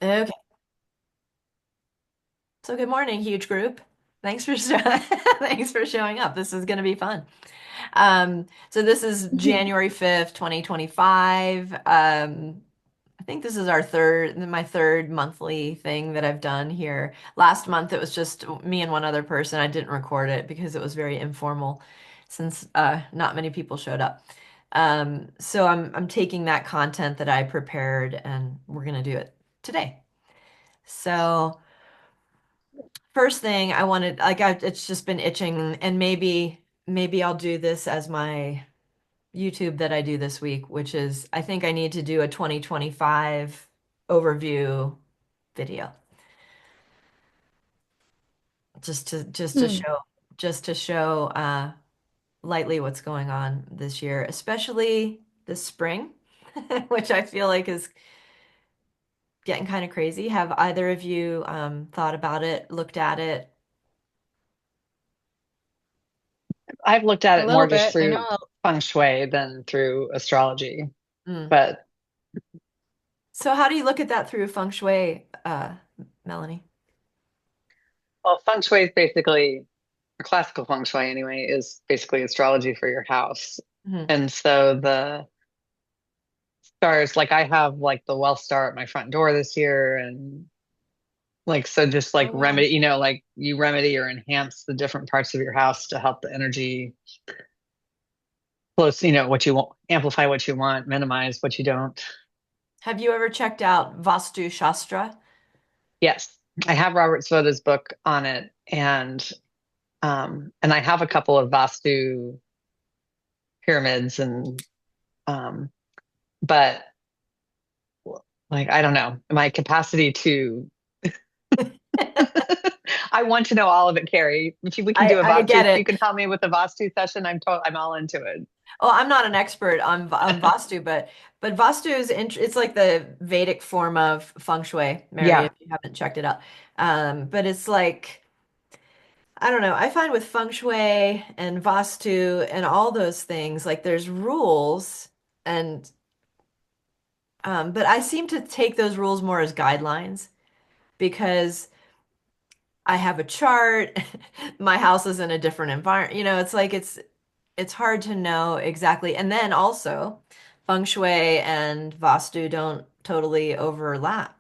Okay. So good morning, huge group. Thanks for thanks for showing up. This is going to be fun. So this is January 5th, 2025. I think this is my third monthly thing that I've done here. Last month it was just me and one other person. I didn't record it because it was very informal since not many people showed up. So I'm taking that content that I prepared and we're going to do it today. So first thing I wanted, it's just been itching, and maybe I'll do this as my YouTube that I do this week, which is I think I need to do a 2025 overview video just to Hmm. show lightly what's going on this year, especially this spring, which I feel like is getting kind of crazy. Have either of you thought about it, looked at it? I've looked at A it little more just bit. I through know. feng shui than through astrology. Mm. But So how do you look at that through feng shui, Melanie? well, feng shui is basically, classical feng shui anyway, is basically astrology for your house. Mhm. And so the stars, like I have like the wealth star at my front door this year, and like so just like Oh, wow. remedy, like you remedy or enhance the different parts of your house to help the energy close, what you want, amplify what you want, minimize what you don't. Have you ever checked out Vastu Shastra? Yes, I have Robert Svoboda's book on it, and I have a couple of Vastu pyramids, and um, but like I don't know, my capacity to I want to know all of it, Kerry. If we can do a I Vastu, get if you it. can help me with the Vastu session, I'm all into it. Well, I'm not an expert on Vastu, but Vastu it's like the Vedic form of feng shui, Mary, if Yeah, you haven't checked it out. But it's like I don't know. I find with feng shui and Vastu and all those things, like there's rules and but I seem to take those rules more as guidelines because I have a chart. My house is in a different environment. It's like it's hard to know exactly. And then also, feng shui and vastu don't totally overlap.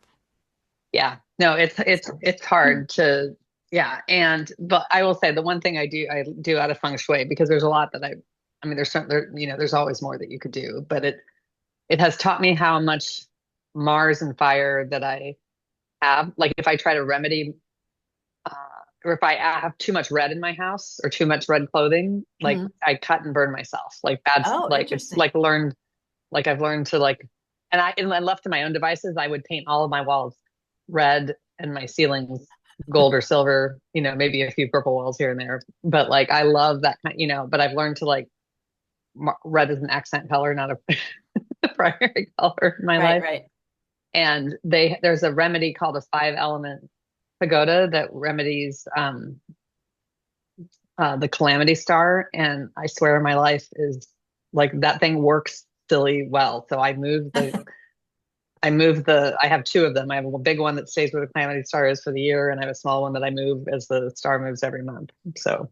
yeah. No, it's hard to yeah, and but I will say the one thing I do out of feng shui because there's a lot that I mean there's always more that you could do, but it has taught me how much Mars and fire that I have. Like if I try to remedy uh, or if I have too much red in my house or too much red clothing, like Hmm. I cut and burn myself. Like bad, Oh, like it's interesting. like I've learned to like, and left to my own devices, I would paint all of my walls red and my ceilings gold or silver, maybe a few purple walls here and there. But like, I love that kind, but I've learned to like, red is an accent color, not a primary color in my Right, life. right. And there's a remedy called a 5 element pagoda that remedies the calamity star, and I swear my life is like that thing works silly well. So I have two of them. I have a big one that stays where the calamity star is for the year, and I have a small one that I move as the star moves every month. So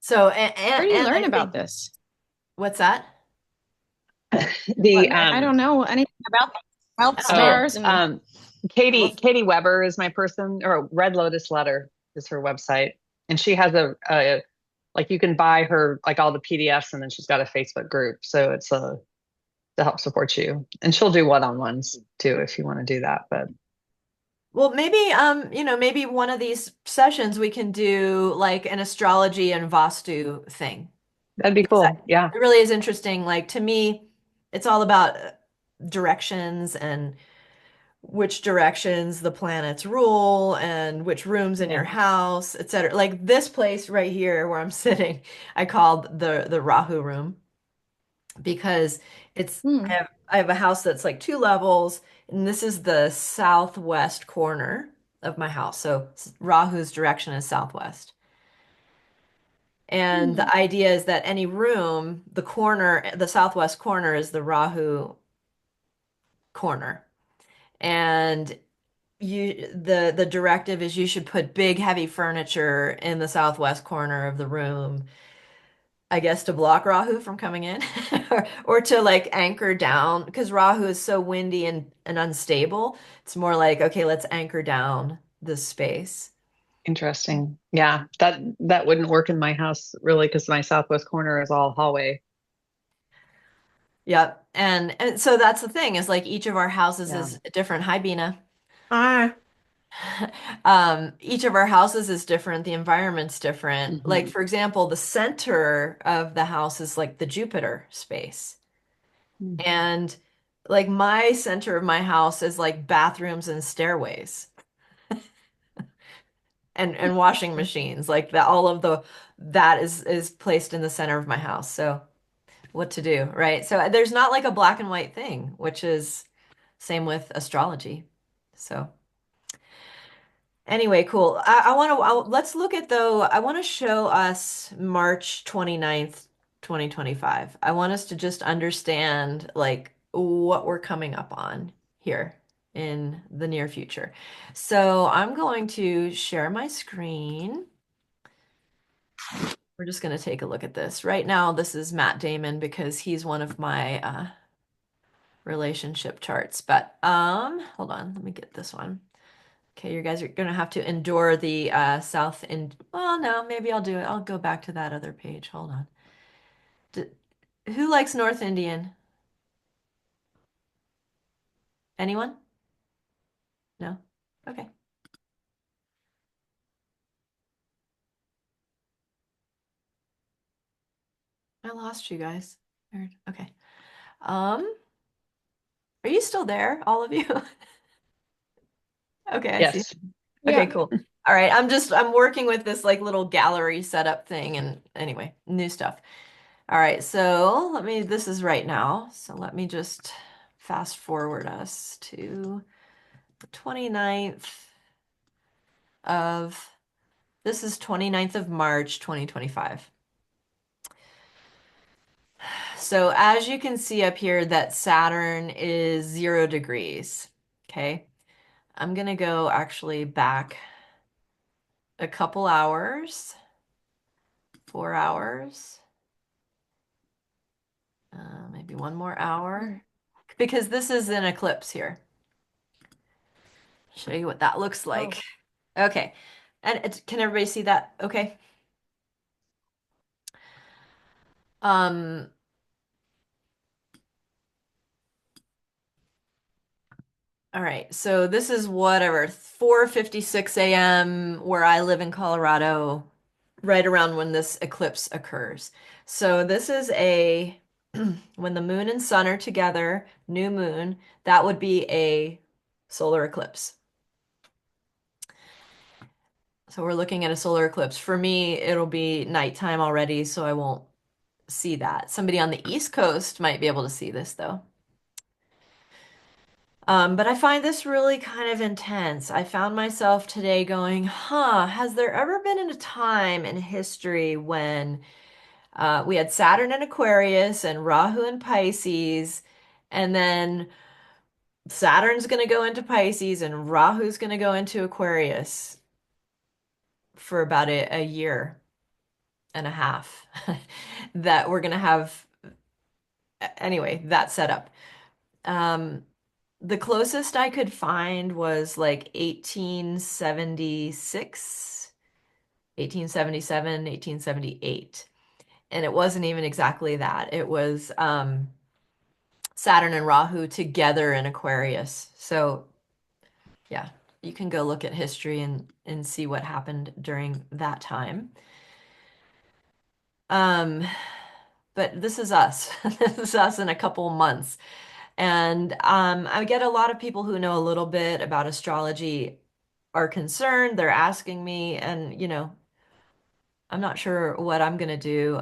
So, Where do you and learn I about think, this? what's that? What, the Mary? I don't know anything about health Oh, yeah. oh stars and Katie Well, Katie Weber is my person, or Red Lotus Letter is her website, and she has a like you can buy her like all the PDFs, and then she's got a Facebook group, so it's a to help support you. And she'll do one-on-ones too if you want to do that. But well, maybe maybe one of these sessions we can do like an astrology and vastu thing. that'd be Because cool. Yeah. it really is interesting. Like to me, it's all about directions and which directions the planets rule and which rooms in Yeah. your house, etc. Like this place right here where I'm sitting, I called the Rahu room because it's hmm. I have a house that's like two levels, and this is the southwest corner of my house. So Rahu's direction is southwest. And Hmm. the idea is that any room, the southwest corner is the Rahu corner. And the directive is you should put big heavy furniture in the southwest corner of the room, I guess to block Rahu from coming in or to like anchor down because Rahu is so windy and unstable. It's more like, okay, let's anchor down this space. Interesting. Yeah, that wouldn't work in my house really because my southwest corner is all hallway. Yep. And so that's the thing is like each of our houses Yeah. is different. Hi, Bina. Hi. Each of our houses is different. The environment's different. Like, Hmm. for example, the center of the house is like the Jupiter space. And like my center of my house is like bathrooms and stairways and washing machines. Like that all of the that is placed in the center of my house. So what to do, right? So there's not like a black and white thing, which is same with astrology. So anyway, cool. I want to let's look at though. I want to show us March 29th, 2025. I want us to just understand like what we're coming up on here in the near future. So I'm going to share my screen. We're just going to take a look at this. Right now, this is Matt Damon because he's one of my relationship charts. But hold on, let me get this one. Okay, you guys are gonna have to endure the South and well, no, maybe I'll do it. I'll go back to that other page. Hold on. D Who likes North Indian? Anyone? No? Okay. I lost you guys. Weird. Okay. Um, are you still there, all of you? Okay, I see. Yes. Okay, Yeah. cool. All right, I'm working with this like little gallery setup thing and anyway, new stuff. All right, so this is right now. So let me just fast forward us to the 29th of, this is 29th of March, 2025. So as you can see up here that Saturn is 0 degrees. Okay. I'm gonna go actually back a couple hours, 4 hours, maybe one more hour, because this is an eclipse here. Show you what that looks Oh. like. Okay. And can everybody see that? Okay. Um, all right. So this is whatever, 4:56 a.m. where I live in Colorado, right around when this eclipse occurs. So this is a when the moon and sun are together, new moon, that would be a solar eclipse. So we're looking at a solar eclipse. For me, it'll be nighttime already, so I won't see that. Somebody on the East Coast might be able to see this though. But I find this really kind of intense. I found myself today going, huh, has there ever been a time in history when we had Saturn in Aquarius and Rahu in Pisces, and then Saturn's going to go into Pisces and Rahu's going to go into Aquarius for about a year and a half that we're going to have, anyway, that setup. Um, the closest I could find was like 1876, 1877, 1878. And it wasn't even exactly that. It was Saturn and Rahu together in Aquarius. So, yeah, you can go look at history and see what happened during that time. Um, but this is us. This is us in a couple months. And I get a lot of people who know a little bit about astrology are concerned. They're asking me, and I'm not sure what I'm gonna do.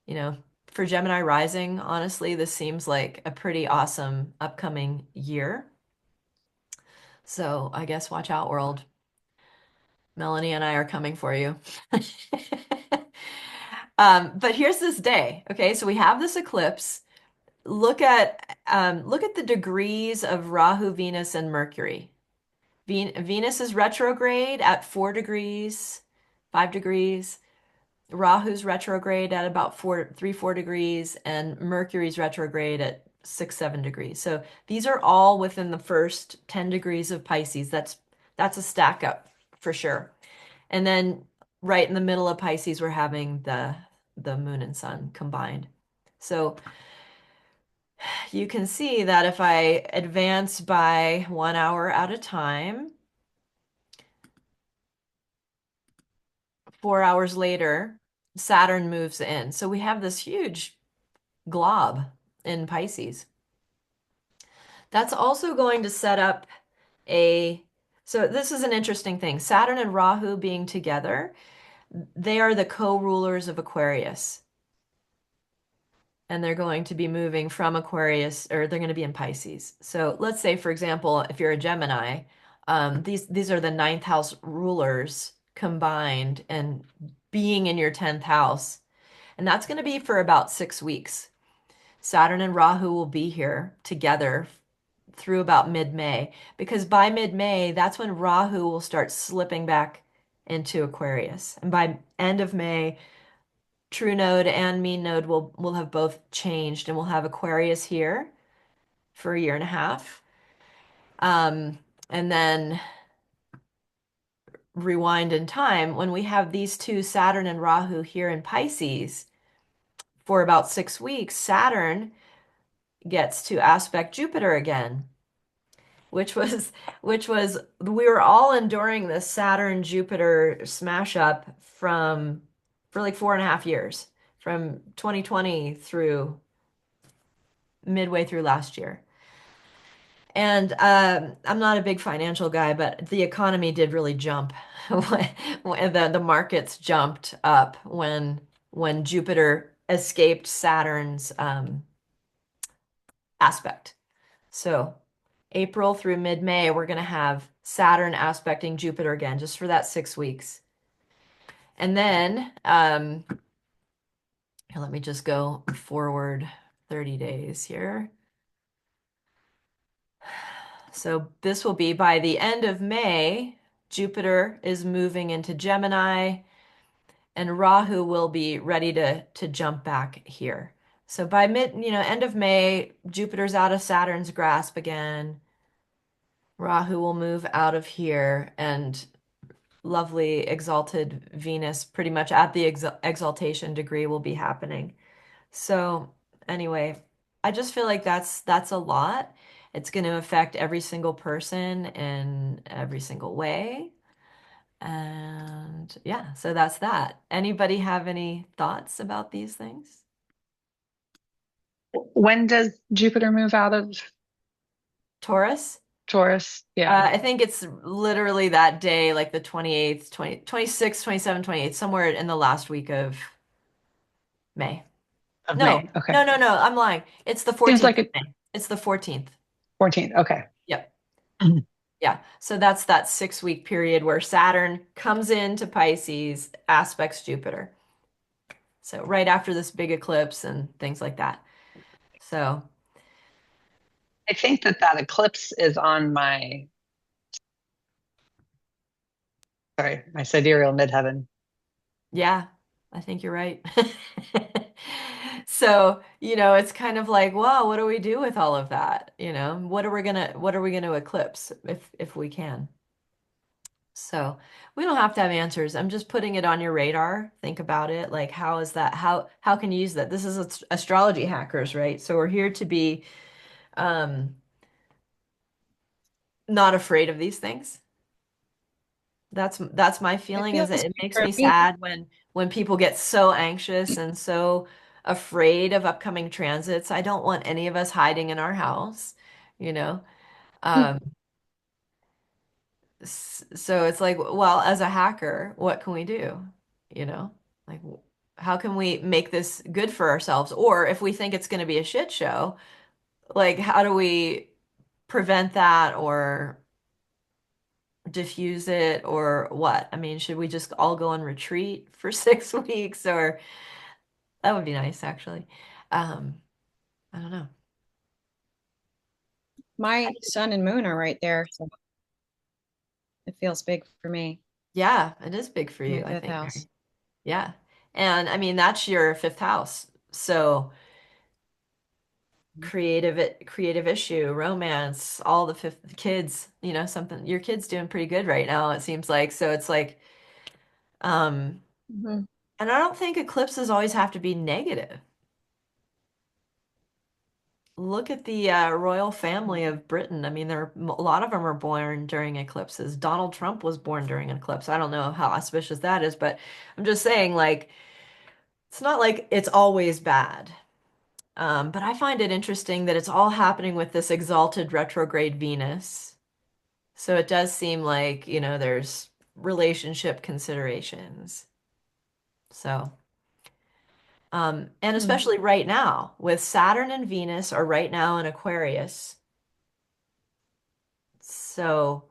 You know, for Gemini rising, honestly, this seems like a pretty awesome upcoming year. So I guess watch out, world. Melanie and I are coming for you. But here's this day. Okay, so we have this eclipse. look at the degrees of Rahu, Venus, and Mercury. Venus is retrograde at 4 degrees, 5 degrees. Rahu's retrograde at about 4 degrees, and Mercury's retrograde at 6, 7 degrees. So these are all within the first 10 degrees of Pisces. That's a stack up for sure. And then right in the middle of Pisces, we're having the moon and sun combined. So you can see that if I advance by 1 hour at a time, 4 hours later, Saturn moves in. So we have this huge glob in Pisces. That's also going to set up a, so this is an interesting thing. Saturn and Rahu being together, they are the co-rulers of Aquarius. And they're going to be moving from Aquarius, or they're going to be in Pisces. So let's say, for example, if you're a Gemini, these are the ninth house rulers combined and being in your 10th house. And that's going to be for about 6 weeks. Saturn and Rahu will be here together through about mid-May, because by mid-May, that's when Rahu will start slipping back into Aquarius. And by end of May, true node and mean node will have both changed, and we'll have Aquarius here for a year and a half. And then rewind in time when we have these two, Saturn and Rahu, here in Pisces for about 6 weeks. Saturn gets to aspect Jupiter again, which was we were all enduring this Saturn Jupiter smash up for like 4.5 years, from 2020 through midway through last year. And I'm not a big financial guy, but the economy did really jump. The markets jumped up when Jupiter escaped Saturn's aspect. So April through mid-May, we're going to have Saturn aspecting Jupiter again, just for that 6 weeks. And then, here, let me just go forward 30 days here. So this will be by the end of May, Jupiter is moving into Gemini, and Rahu will be ready to jump back here. So by end of May, Jupiter's out of Saturn's grasp again. Rahu will move out of here, and lovely exalted Venus, pretty much at the exaltation degree, will be happening. So anyway, I just feel like that's a lot. It's going to affect every single person in every single way. And yeah, so that's that. Anybody have any thoughts about these things? When does Jupiter move out of Taurus? Taurus? Yeah. I think it's literally that day, like the 28th, 20, 26th, 27th, 28th, somewhere in the last week of May. Of No, May. Okay. no, no, no, I'm lying. It's the Seems 14th like of it May. It's the 14th. 14th. Okay. Yep. Yeah. So that's that 6 week period where Saturn comes into Pisces, aspects Jupiter. So right after this big eclipse and things like that. So I think that eclipse is on my sidereal midheaven. yeah, I think you're right. So, it's kind of like, wow, what do we do with all of that? What are we gonna eclipse if we can? So we don't have to have answers. I'm just putting it on your radar. Think about it. Like, how is that? How can you use that? This is astrology hackers, right? So we're here to be um, not afraid of these things. That's my I feeling, feel is the that it same makes for me me. sad when people get so anxious and so afraid of upcoming transits. I don't want any of us hiding in our house, you know. Um, so it's like, well, as a hacker, what can we do? You know, like, how can we make this good for ourselves? Or if we think it's going to be a shit show, like, how do we prevent that or diffuse it or what? I mean, should we just all go on retreat for 6 weeks? Or that would be nice, actually. Um, I don't know. My sun and moon are right there, so it feels big for me. Yeah, it is big for My you, I fifth think, house. Mary. Yeah. And I mean, that's your fifth house. So creative issue, romance, all the fifth kids, something your kid's doing pretty good right now, it seems like. So it's like, um, Mhm. and I don't think eclipses always have to be negative. Look at the royal family of Britain. I mean, a lot of them are born during eclipses. Donald Trump was born during an eclipse. I don't know how auspicious that is, but I'm just saying, like, it's not like it's always bad. But I find it interesting that it's all happening with this exalted retrograde Venus. So it does seem like, there's relationship considerations. So, and Hmm. especially right now, with Saturn and Venus are right now in Aquarius. So,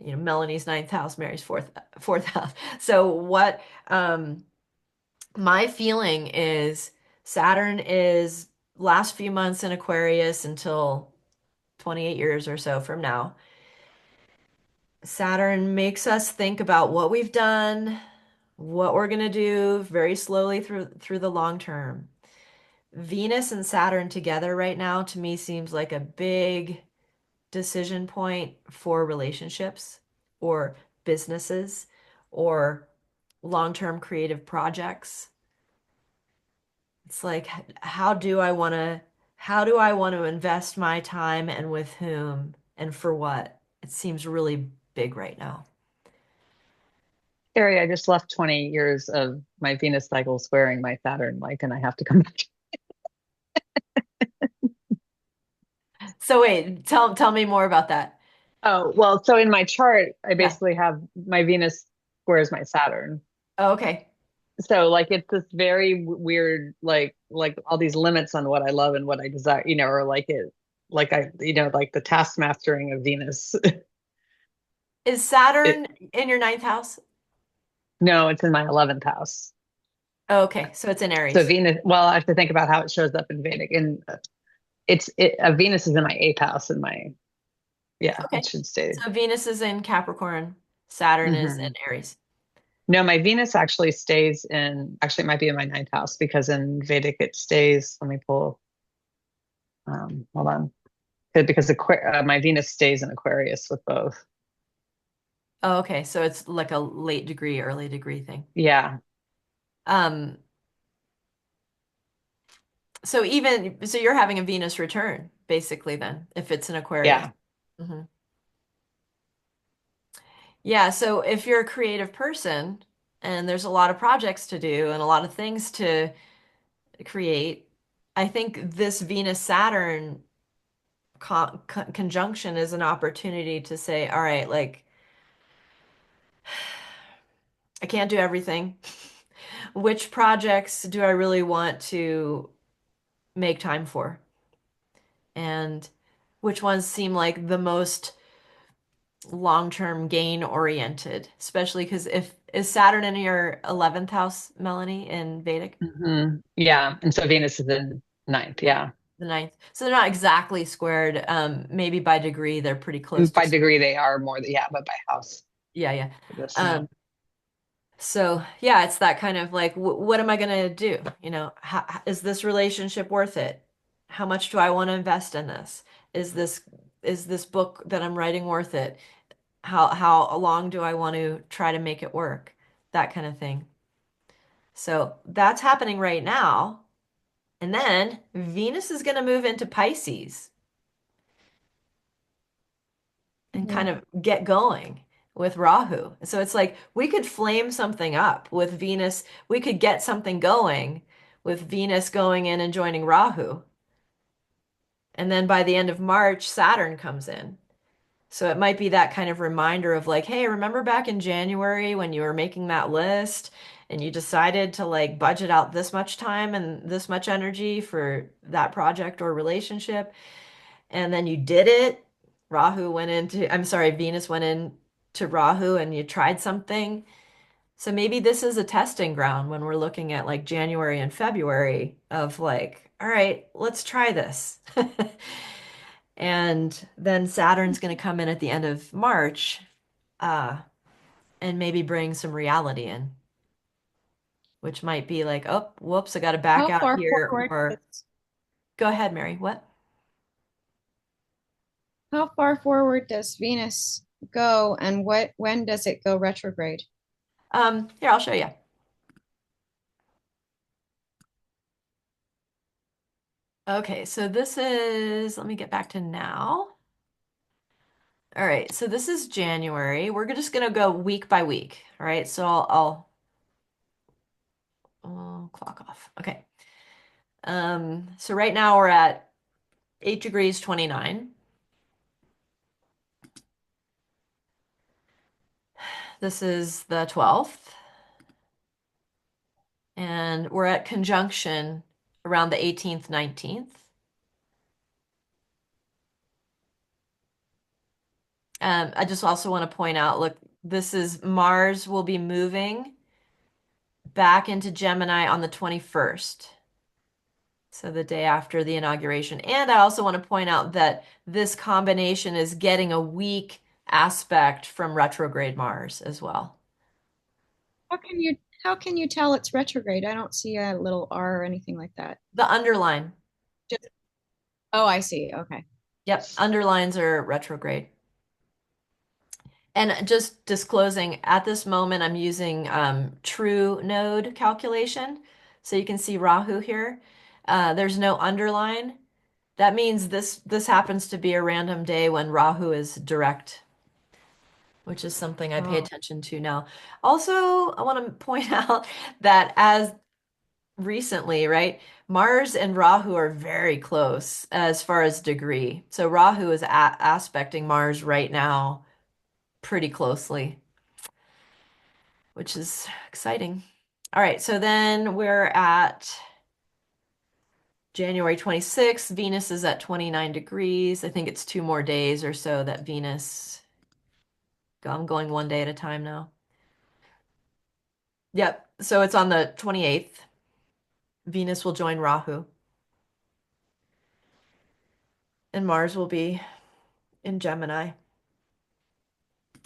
Melanie's ninth house, Mary's fourth house. So um my feeling is Saturn is last few months in Aquarius until 28 years or so from now. Saturn makes us think about what we've done, what we're going to do very slowly through the long term. Venus and Saturn together right now to me seems like a big decision point for relationships or businesses or long-term creative projects. It's like how do I want to invest my time and with whom and for what? It seems really big right now. Kerry, I just left 20 years of my Venus cycle squaring my Saturn, like, and I have to come back. So wait, tell me more about that. Oh, well, so in my chart, I Yeah. basically have my Venus squares my Saturn. Oh, okay. So like it's this very weird, like all these limits on what I love and what I desire, or like it, like like the task mastering of Venus. Is It, Saturn in your ninth house? no, it's in my 11th house. Oh, okay, so it's in So Aries. Venus, well, I have to think about how it shows up in Vedic, and Venus is in my 8th house, and yeah, it Okay. should stay. So Venus is in Capricorn, Saturn is in Hmm. Aries. No, my Venus actually stays actually it might be in my 9th house because in Vedic it stays, let me pull, hold on. Because my Venus stays in Aquarius with both. Oh, okay, so it's like a late degree, early degree thing. Yeah, Um, so you're having a Venus return, basically then, if it's in Aquarius. yeah. Hmm. Yeah, so if you're a creative person and there's a lot of projects to do and a lot of things to create, I think this Venus Saturn conjunction is an opportunity to say, all right, like I can't do everything. Which projects do I really want to make time for? And which ones seem like the most long-term gain oriented, especially because if is Saturn in your 11th house, Melanie, in Vedic? Yeah. And so Venus is in 9th. Yeah. The ninth. So they're not exactly squared. Maybe by degree they're pretty close to By degree, they are more, yeah, but by house, yeah, yeah. I guess, yeah. Um, so yeah, it's that kind of like, what am I gonna do? Is this relationship worth it? How much do I want to invest in this? Is this is this book that I'm writing worth it? How long do I want to try to make it work? That kind of thing. So that's happening right now. And then Venus is going to move into Pisces and Hmm. kind of get going with Rahu. So it's like we could flame something up with Venus. We could get something going with Venus going in and joining Rahu. And then by the end of March, Saturn comes in. So it might be that kind of reminder of like, hey, remember back in January when you were making that list and you decided to like budget out this much time and this much energy for that project or relationship, and then you did it. I'm sorry, Venus went into Rahu and you tried something. So maybe this is a testing ground when we're looking at like January and February of like, all right, let's try this. And then Saturn's going to come in at the end of March, uh, and maybe bring some reality in, which might be like, oh, whoops, I got to back How out far here. forward Or does, go ahead, Mary. What? how far forward does Venus go, and when does it go retrograde? Here, I'll show you. Okay, so this is, let me get back to now. All right, so this is January. We're just gonna go week by week. All right, so I'll clock off. Okay. So right now we're at 8 degrees 29. This is the 12th. And we're at conjunction around the 18th, 19th. I just also want to point out, look, this is Mars will be moving back into Gemini on the 21st. So the day after the inauguration. And I also want to point out that this combination is getting a weak aspect from retrograde Mars as well. How can you tell it's retrograde? I don't see a little R or anything like that. The underline. Just, oh, I see. Okay. Yep, underlines are retrograde. And just disclosing, at this moment, I'm using true node calculation. So you can see Rahu here. There's no underline. That means this happens to be a random day when Rahu is direct, which is something I pay Oh, attention to now. Also, I want to point out that as recently, right, Mars and Rahu are very close as far as degree. So Rahu is aspecting Mars right now pretty closely, which is exciting. All right, so then we're at January 26th. Venus is at 29 degrees. I think it's 2 more days or so that Venus, I'm going one day at a time now. Yep, so it's on the 28th. Venus will join Rahu, and Mars will be in Gemini.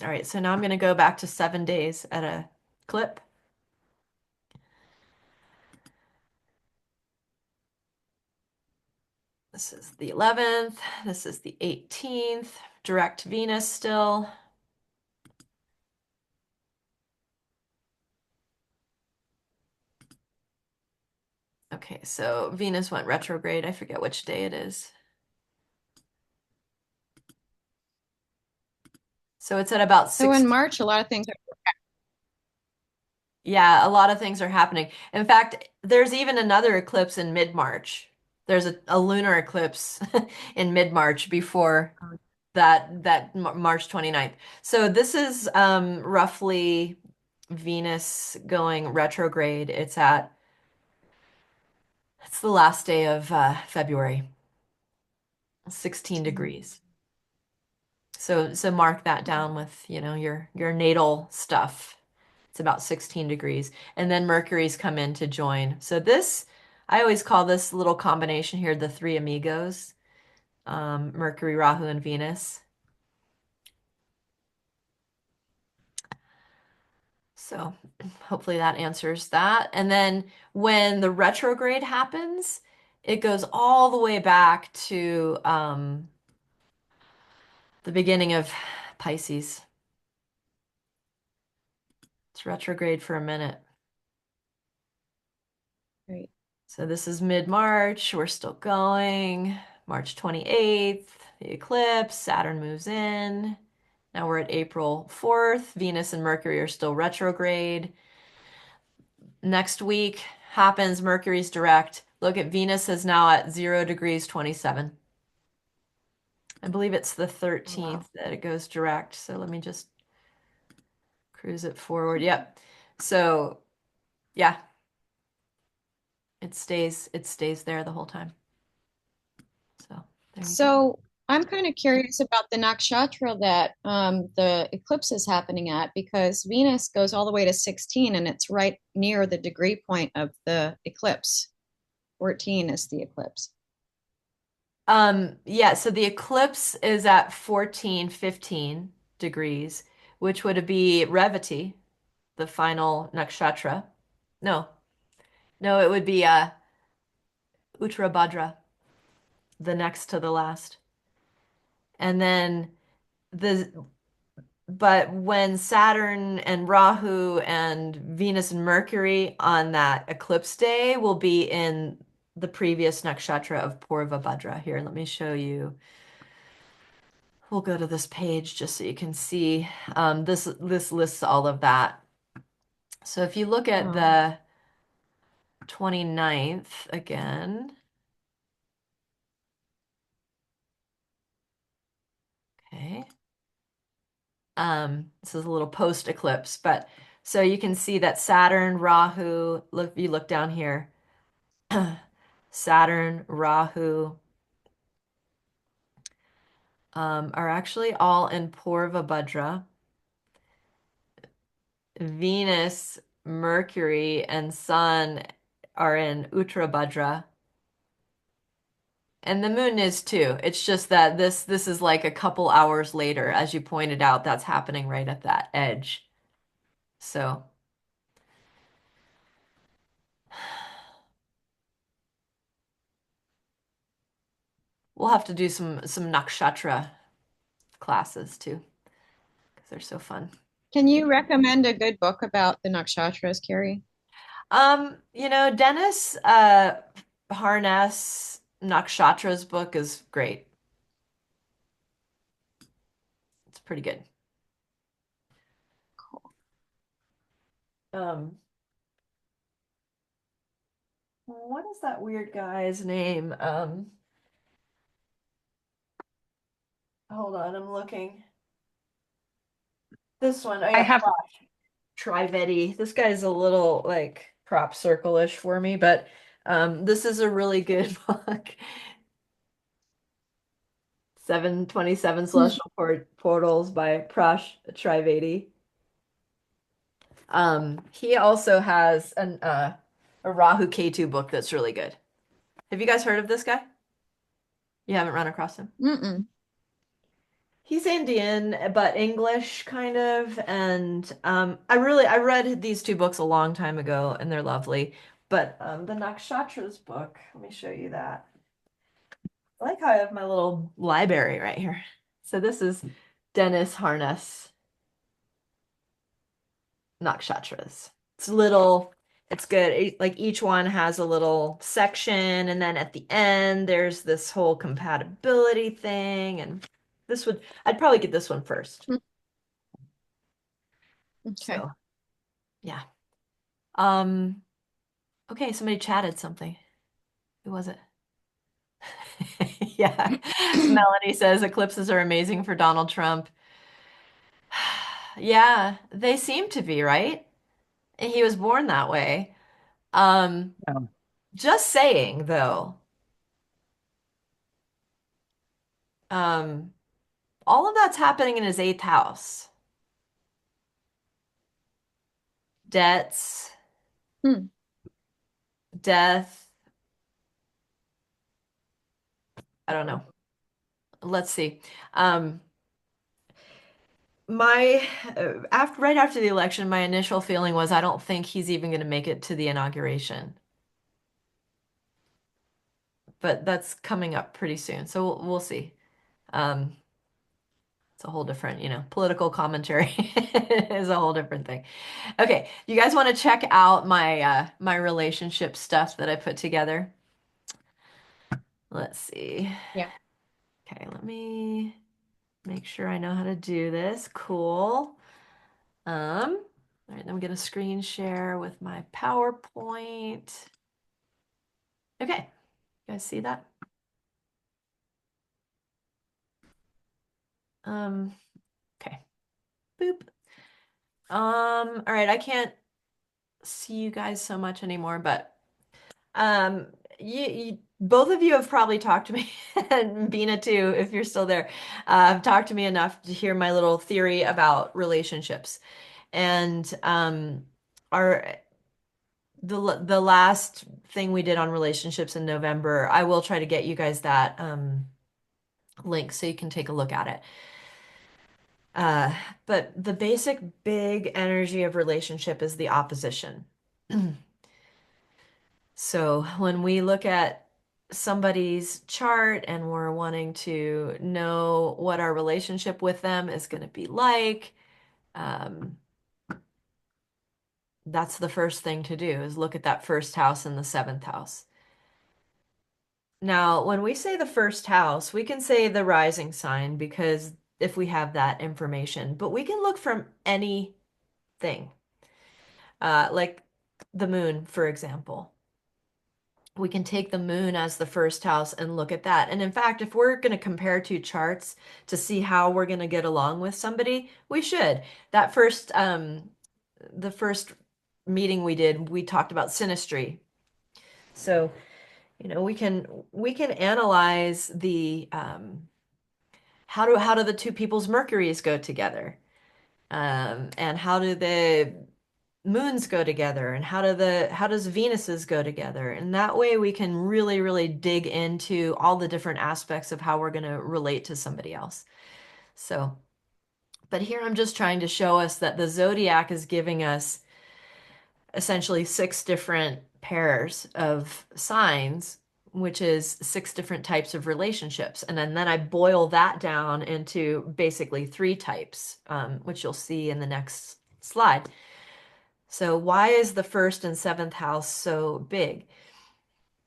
All right, so now I'm going to go back to 7 days at a clip. This is the 11th. This is the 18th. Direct Venus still. Okay, so Venus went retrograde. I forget which day it is. So it's at about so 6. in March, a lot of things. Yeah, a lot of things are happening. In fact, there's even another eclipse in mid-March. There's a lunar eclipse in mid-March before that March 29th. So this is roughly Venus going retrograde. It's the last day of February, 16 degrees. So mark that down with, your natal stuff. It's about 16 degrees. And then Mercury's come in to join. So this, I always call this little combination here the three amigos, Mercury, Rahu, and Venus. So hopefully that answers that. And then when the retrograde happens, it goes all the way back to the beginning of Pisces. It's retrograde for a minute. Right. So this is mid-March. We're still going. March 28th, the eclipse, Saturn moves in. Now we're at April 4th. Venus and Mercury are still retrograde. Next week happens, Mercury's direct. Look at Venus is now at 0 degrees 27. I believe it's the 13th that it goes direct. So let me just cruise it forward. Yep. So yeah, it stays there the whole time. So there you go. So I'm kind of curious about the nakshatra that the eclipse is happening at, because Venus goes all the way to 16 and it's right near the degree point of the eclipse. 14 is the eclipse. Yeah, so the eclipse is at 1415 degrees, which would be Revati, the final nakshatra. No, no, it would be Uttarabhadra, the next to the last. And then the but when Saturn and Rahu and Venus and Mercury on that eclipse day will be in the previous nakshatra of Purvabhadra. Here, let me show you. We'll go to this page just so you can see. This lists all of that. So if you look at Oh, the 29th again, okay. This is a little post eclipse, but so you can see that Saturn, Rahu, look, you look down here, Saturn, Rahu, are actually all in Purvabhadra. Venus, Mercury, and Sun are in Uttarabhadra. And the moon is too. It's just that this is like a couple hours later, as you pointed out, that's happening right at that edge. So we'll have to do some nakshatra classes too, because they're so fun. can you recommend a good book about the nakshatras, Kerry? Dennis Harness Nakshatra's book is great. It's pretty good. Um, what is that weird guy's name? Hold on, I'm looking. This one, oh I yeah, have Trivedi. This guy's a little like crop circle-ish for me, but this is a really good book. 727 Celestial Portals by Prash Trivedi. He also has a Rahu Ketu book that's really good. Have you guys heard of this guy? You haven't run across him? Mm-mm. He's Indian, but English kind of. And I read these two books a long time ago, and they're lovely. But the Nakshatras book, let me show you that. I like how I have my little library right here. So this is Dennis Harness Nakshatras. It's little, it's good. Like each one has a little section, and then at the end, there's this whole compatibility thing. And I'd probably get this one first. Mm, okay. So, yeah. Um, okay, somebody chatted something. Who was it? Yeah. Melanie says eclipses are amazing for Donald Trump. Yeah, they seem to be, right? And he was born that way. Um, um, just saying though, um, all of that's happening in his eighth house. Debts, Hmm. death. I don't know. Let's see. Um, my after right after the election, my initial feeling was I don't think he's even going to make it to the inauguration. But that's coming up pretty soon, so we'll see. Um, it's a whole different, political commentary is a whole different thing. Okay, you guys want to check out my relationship stuff that I put together? Let's see. Yeah. Okay, let me make sure I know how to do this. Cool. All right, I'm gonna screen share with my PowerPoint. Okay, you guys see that? Um, okay. Boop. All right, I can't see you guys so much anymore, but you both of you have probably talked to me, and Bina too, if you're still there, have talked to me enough to hear my little theory about relationships. And our the last thing we did on relationships in November, I will try to get you guys that link so you can take a look at it. Uh, but the basic big energy of relationship is the opposition. So when we look at somebody's chart and we're wanting to know what our relationship with them is going to be like, um, that's the first thing to do is look at that first house and the seventh house. Now, when we say the first house, we can say the rising sign because if we have that information, but we can look from anything, like the moon, for example. We can take the moon as the first house and look at that. And in fact, if we're going to compare two charts to see how we're going to get along with somebody, we should. That the first meeting we did, we talked about synastry. So, we can analyze the how do the two people's Mercuries go together, and how do the moons go together, and how does Venuses go together, and that way we can really really dig into all the different aspects of how we're going to relate to somebody else. So, but here I'm just trying to show us that the zodiac is giving us essentially six different pairs of signs, which is six different types of relationships. And then I boil that down into basically three types, which you'll see in the next slide. So why is the first and seventh house so big?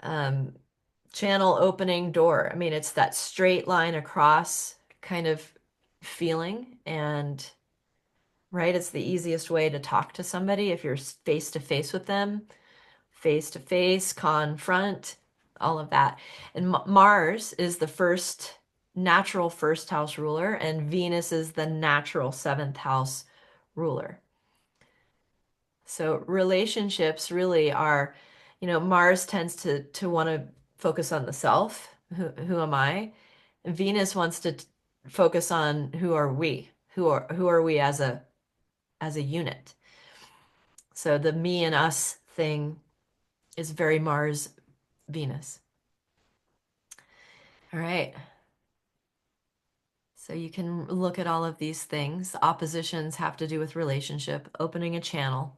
Um, Channel opening door. I mean, it's that straight line across kind of feeling. And right, it's the easiest way to talk to somebody if you're face to face with them, face to face, confront, all of that. And Mars is the first natural first house ruler, and Venus is the natural seventh house ruler. So relationships really are, Mars tends to want to focus on the self. Who am I? Venus wants to focus on who are we? Who are we as a unit? So the me and us thing is very Mars Venus. All right. So you can look at all of these things. Oppositions have to do with relationship, opening a channel,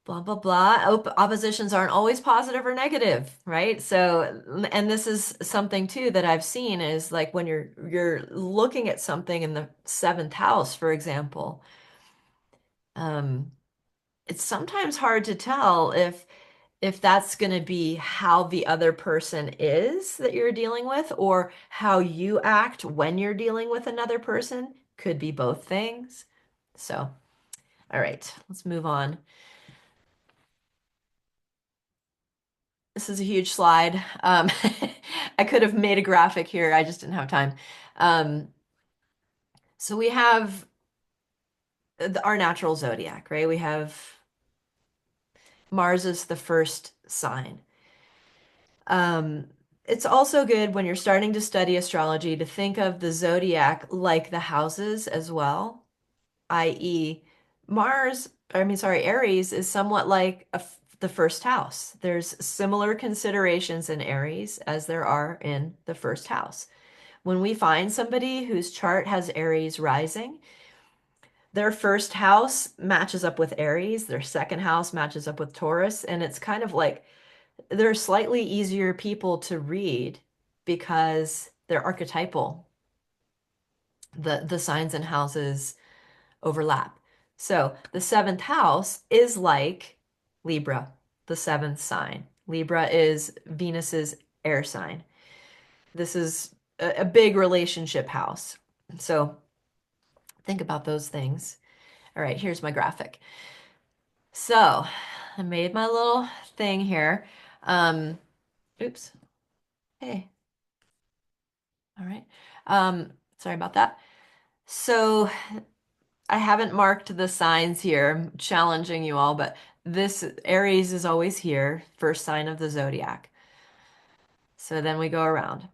blah, blah, blah. Oppositions aren't always positive or negative, right? So, and this is something too that I've seen is like when you're looking at something in the seventh house, for example, um, it's sometimes hard to tell if that's going to be how the other person is that you're dealing with or how you act when you're dealing with another person. Could be both things. So, all right, let's move on. This is a huge slide. I could have made a graphic here. I just didn't have time. Um, so we have our natural zodiac, right? We have Mars is the first sign. Um, it's also good when you're starting to study astrology to think of the zodiac like the houses as well, i.e., Aries is somewhat like the first house. There's similar considerations in Aries as there are in the first house. When we find somebody whose chart has Aries rising, their first house matches up with Aries, their second house matches up with Taurus, and it's kind of like they're slightly easier people to read because they're archetypal. The signs and houses overlap. So the seventh house is like Libra, the seventh sign. Libra is Venus's air sign. This is a big relationship house. So think about those things. All right, here's my graphic. So I made my little thing here. Um, Oops. Hey. All right. Sorry about that. So I haven't marked the signs here. I'm challenging you all, but this Aries is always here, first sign of the zodiac. So then we go around.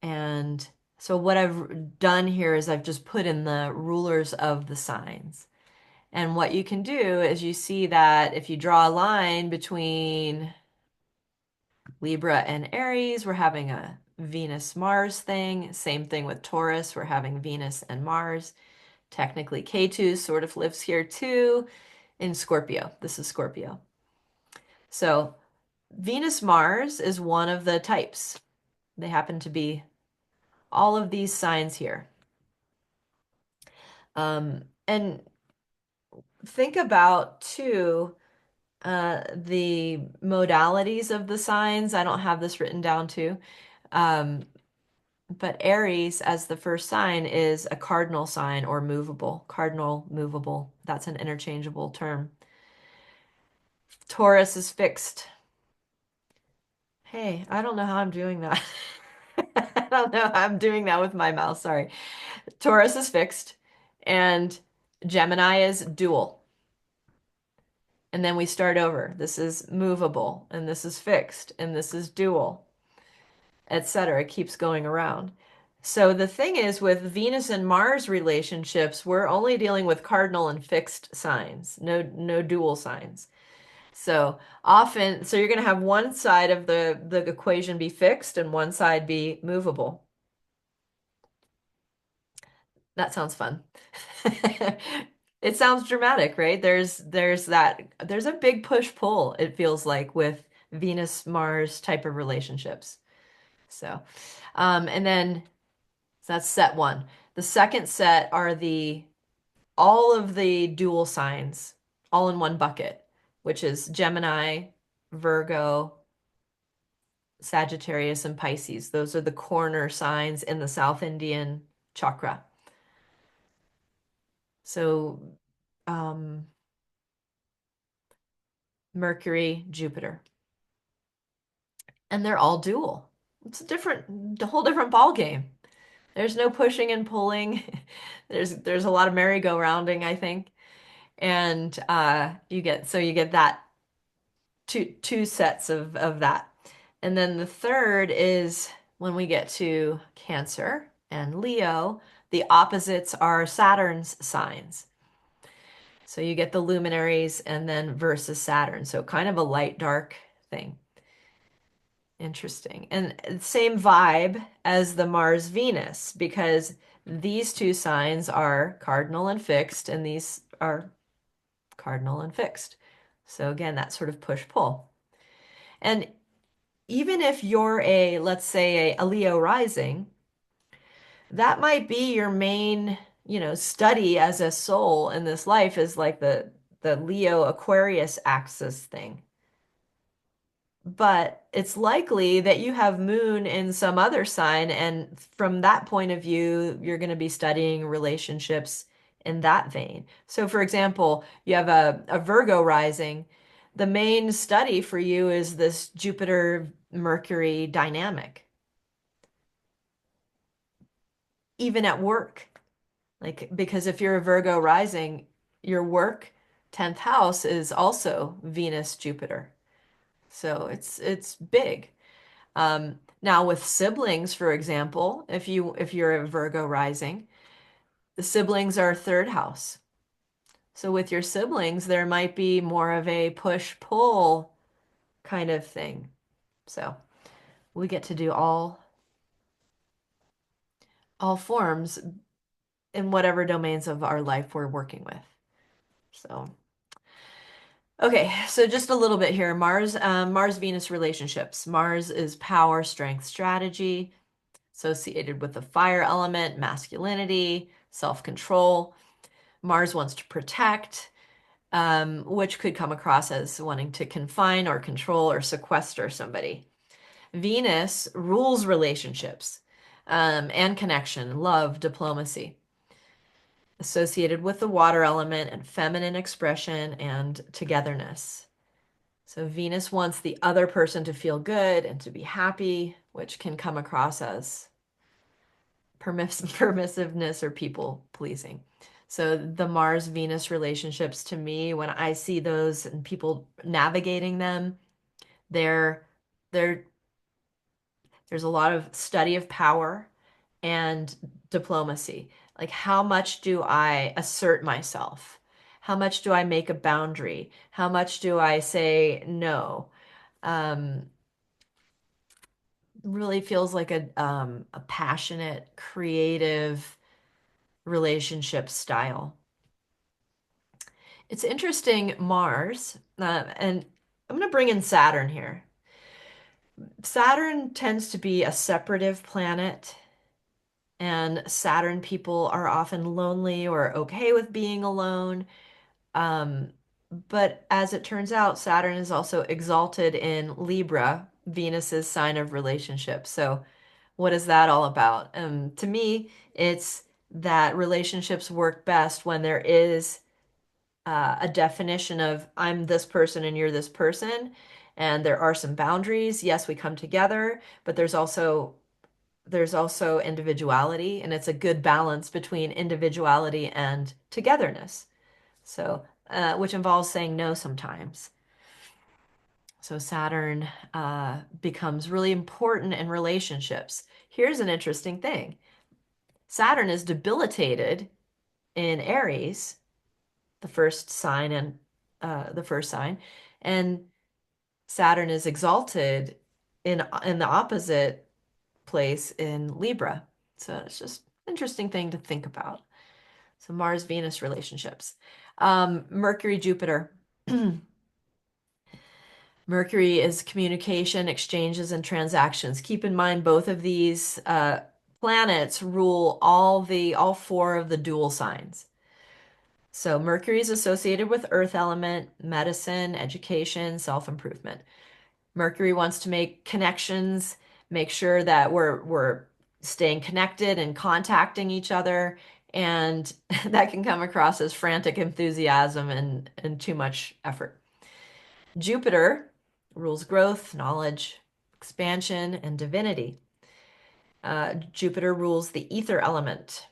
And so what I've done here is I've just put in the rulers of the signs. And what you can do is you see that if you draw a line between Libra and Aries, we're having a Venus-Mars thing. Same thing with Taurus, we're having Venus and Mars. Technically, K2 sort of lives here too in Scorpio. This is Scorpio. So Venus-Mars is one of the types. They happen to be all of these signs here. And think about too the modalities of the signs. I don't have this written down too. But Aries as the first sign is a cardinal sign or movable. Cardinal, movable. That's an interchangeable term. Taurus is fixed. Hey, I don't know how I'm doing that. I don't know how I'm doing that with my mouse. Sorry. Taurus is fixed and Gemini is dual. And then we start over. This is movable and this is fixed and this is dual, etc. It keeps going around. So the thing is with Venus and Mars relationships, we're only dealing with cardinal and fixed signs, no dual signs. So often, so you're going to have one side of the equation be fixed and one side be movable. That sounds fun. It sounds dramatic, right? There's a big push-pull, it feels like, with Venus-Mars type of relationships. So, and then so that's set one. The second set are all of the dual signs, all in one bucket, which is Gemini, Virgo, Sagittarius, and Pisces. Those are the corner signs in the South Indian chakra. So, um, Mercury, Jupiter. And they're all dual. It's a whole different ball game. There's no pushing and pulling. There's a lot of merry-go-rounding, I think. And you get that two sets of that. And then the third is when we get to Cancer and Leo, the opposites are Saturn's signs. So you get the luminaries and then versus Saturn. So kind of a light dark thing. Interesting. And same vibe as the Mars Venus because these two signs are cardinal and fixed, and these are cardinal and fixed. So again, that sort of push-pull. And even if you're let's say a Leo rising, that might be your main, study as a soul in this life is like the Leo Aquarius axis thing. But it's likely that you have moon in some other sign, and from that point of view, you're going to be studying relationships in that vein. So, for example, you have a Virgo rising. The main study for you is this Jupiter-Mercury dynamic, even at work. Like, because if you're a Virgo rising, your work, 10th house, is also Venus-Jupiter. So it's big. Now with siblings, for example, if you're a Virgo rising, the siblings are third house. So with your siblings, there might be more of a push-pull kind of thing. So we get to do all forms in whatever domains of our life we're working with. So okay, so just a little bit here. Mars-Venus relationships. Mars is power, strength, strategy, associated with the fire element, masculinity, self-control. Mars wants to protect, which could come across as wanting to confine or control or sequester somebody. Venus rules relationships, and connection, love, diplomacy, associated with the water element and feminine expression and togetherness. So Venus wants the other person to feel good and to be happy, which can come across as permissiveness or people pleasing. So the Mars Venus relationships, to me, when I see those and people navigating them, they're they're there's a lot of study of power and diplomacy. Like, how much do I assert myself? How much do I make a boundary? How much do I say no? Um, really feels like a passionate, creative relationship style. It's interesting, Mars, and I'm going to bring in Saturn here. Saturn tends to be a separative planet, and Saturn people are often lonely or okay with being alone. Um, but as it turns out, Saturn is also exalted in Libra, Venus's sign of relationship. So, what is that all about? To me, it's that relationships work best when there is a definition of I'm this person and you're this person, and there are some boundaries. Yes, we come together, but there's also individuality, and it's a good balance between individuality and togetherness. So, which involves saying no sometimes. So Saturn becomes really important in relationships. Here's an interesting thing. Saturn is debilitated in Aries, the first sign and the first sign, and Saturn is exalted in the opposite place in Libra. So it's just an interesting thing to think about. So Mars Venus relationships. Mercury Jupiter. Mercury is communication, exchanges, and transactions. Keep in mind both of these planets rule all four of the dual signs. So Mercury is associated with earth element, medicine, education, self-improvement. Mercury wants to make connections, make sure that we're staying connected and contacting each other, and that can come across as frantic enthusiasm and too much effort. Jupiter rules growth, knowledge, expansion, and divinity. Jupiter rules the ether element,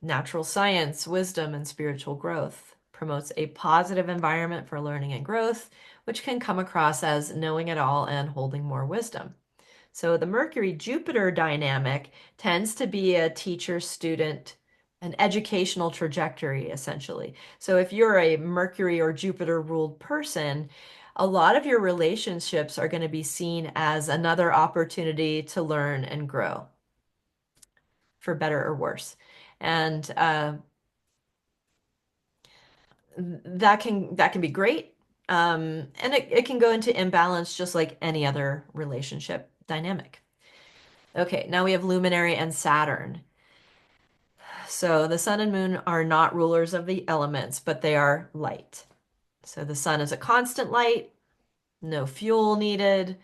natural science, wisdom, and spiritual growth. Promotes a positive environment for learning and growth, which can come across as knowing it all and holding more wisdom. So the Mercury-Jupiter dynamic tends to be a teacher-student, an educational trajectory, essentially. So if you're a Mercury or Jupiter-ruled person, a lot of your relationships are going to be seen as another opportunity to learn and grow, for better or worse. And that can be great. And it can go into imbalance just like any other relationship dynamic. Okay, now we have luminary and Saturn. So the sun and moon are not rulers of the elements, but they are light. So the sun is a constant light, no fuel needed.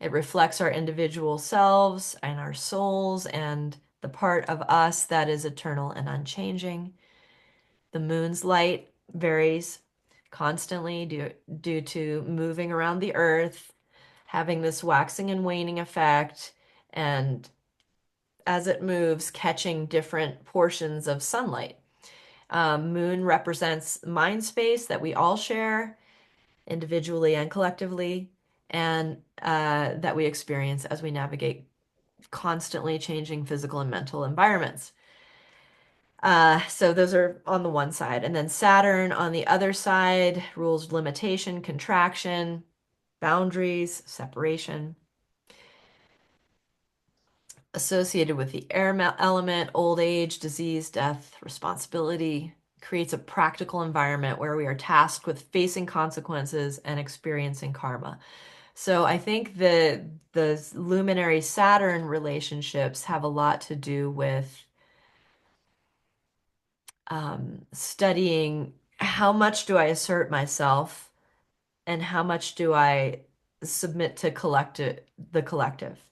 It reflects our individual selves and our souls and the part of us that is eternal and unchanging. The moon's light varies constantly due to moving around the earth, having this waxing and waning effect, and as it moves, catching different portions of sunlight. Moon represents mind space that we all share individually and collectively, and that we experience as we navigate constantly changing physical and mental environments. So those are on the one side. And then Saturn on the other side rules limitation, contraction, boundaries, separation. Associated with the air element, old age, disease, death, responsibility, creates a practical environment where we are tasked with facing consequences and experiencing karma. So I think the luminary Saturn relationships have a lot to do with studying how much do I assert myself and how much do I submit to the collective.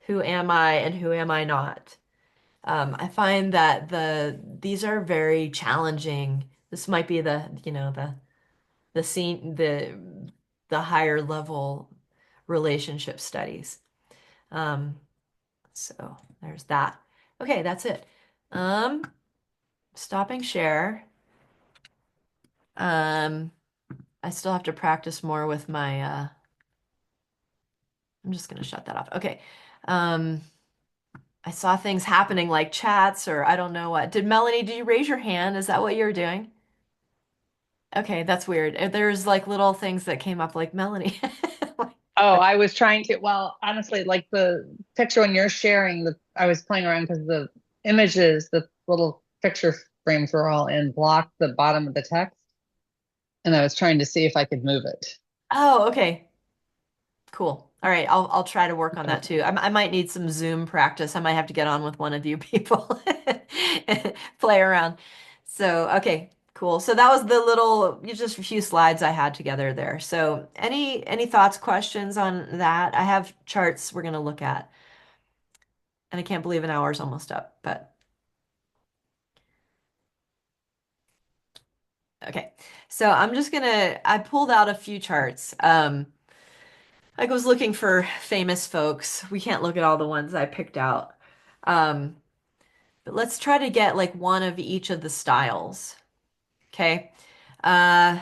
Who am I and who am I not? I find that these are very challenging. This might be the scene the higher level relationship studies. Um, so there's that. Okay, that's it. Um, Stopping share. Um, I still have to practice more with my I'm just gonna shut that off. Okay. Um, I saw things happening like chats or I don't know what. Did you raise your hand? Is that what you're doing? Okay, that's weird. There's like little things that came up like Melanie. Oh, I was trying to, well, honestly, like the picture when you're sharing the, I was playing around because the images, the little picture frames were all in block the bottom of the text. And I was trying to see if I could move it. Oh, okay. Cool. All right, I'll try to work on that too. I might need some Zoom practice. I might have to get on with one of you people and play around. So, okay, cool. So that was the little, just a few slides I had together there. So, any thoughts, questions on that? I have charts we're going to look at, and I can't believe an hour's almost up, but okay. So I'm just gonna, I pulled out a few charts. I was looking for famous folks. We can't look at all the ones I picked out. Um, but let's try to get like one of each of the styles. Okay. I'm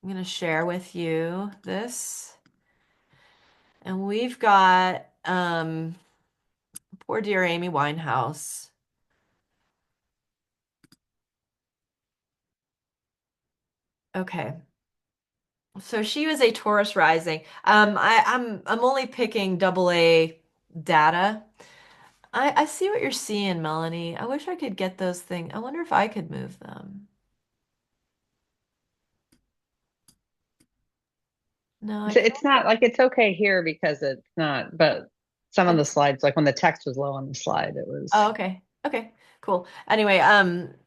gonna share with you this. And we've got poor dear Amy Winehouse. Okay. So she was a Taurus rising. I'm only picking double A data. I see what you're seeing, Melanie. I wish I could get those things. I wonder if I could move them. No, I It's can't. not like it's okay here because it's not, but some of the slides, like when the text was low on the slide, it was. Oh, okay. Okay. Cool. Anyway,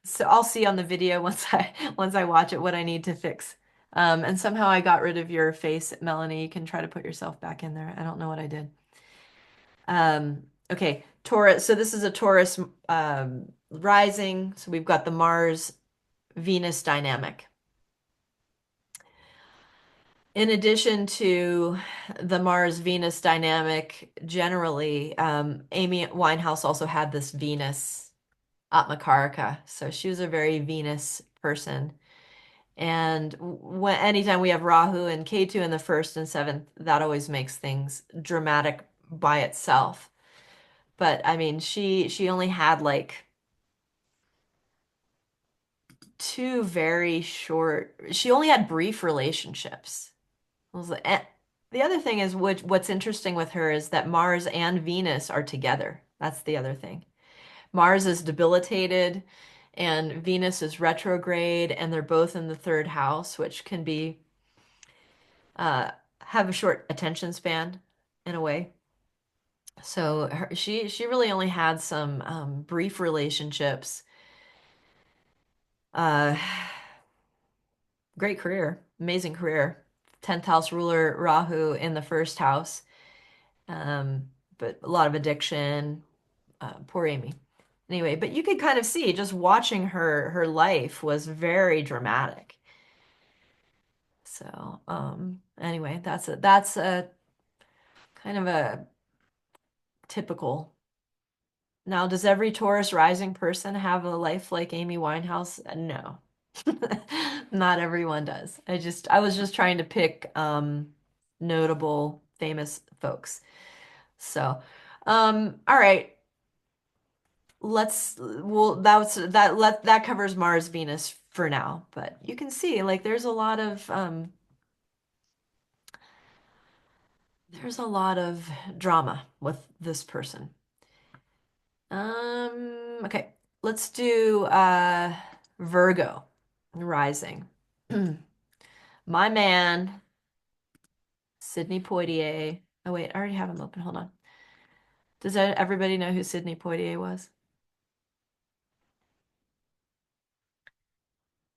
so I'll see on the video once I once I watch it what I need to fix. And somehow I got rid of your face, Melanie. You can try to put yourself back in there. I don't know what I did. Okay, Taurus. So this is a Taurus rising. So we've got the Mars Venus dynamic. In addition to the Mars Venus dynamic, generally, Amy Winehouse also had this Venus Atmakarika. So she was a very Venus person. And when anytime we have Rahu and Ketu in the first and seventh, that always makes things dramatic by itself. But I mean, she only had like two very short, she only had brief relationships. It was like, the other thing is what's interesting with her is that Mars and Venus are together. That's the other thing. Mars is debilitated and Venus is retrograde, and they're both in the third house, which can be uh, have a short attention span in a way. So she really only had some brief relationships. Uh, Great career, amazing career. 10th house ruler Rahu in the first house, um, but a lot of addiction. Poor Amy. Anyway, but you could kind of see just watching her life was very dramatic. So, anyway, that's a kind of a typical. Now, does every Taurus rising person have a life like Amy Winehouse? No. Not everyone does. I was just trying to pick notable famous folks. So, all right. That covers Mars, Venus for now, but you can see like there's a lot of drama with this person. Okay. Let's do Virgo rising. My man, Sidney Poitier. Oh wait, I already have him open. Hold on. Does everybody know who Sidney Poitier was?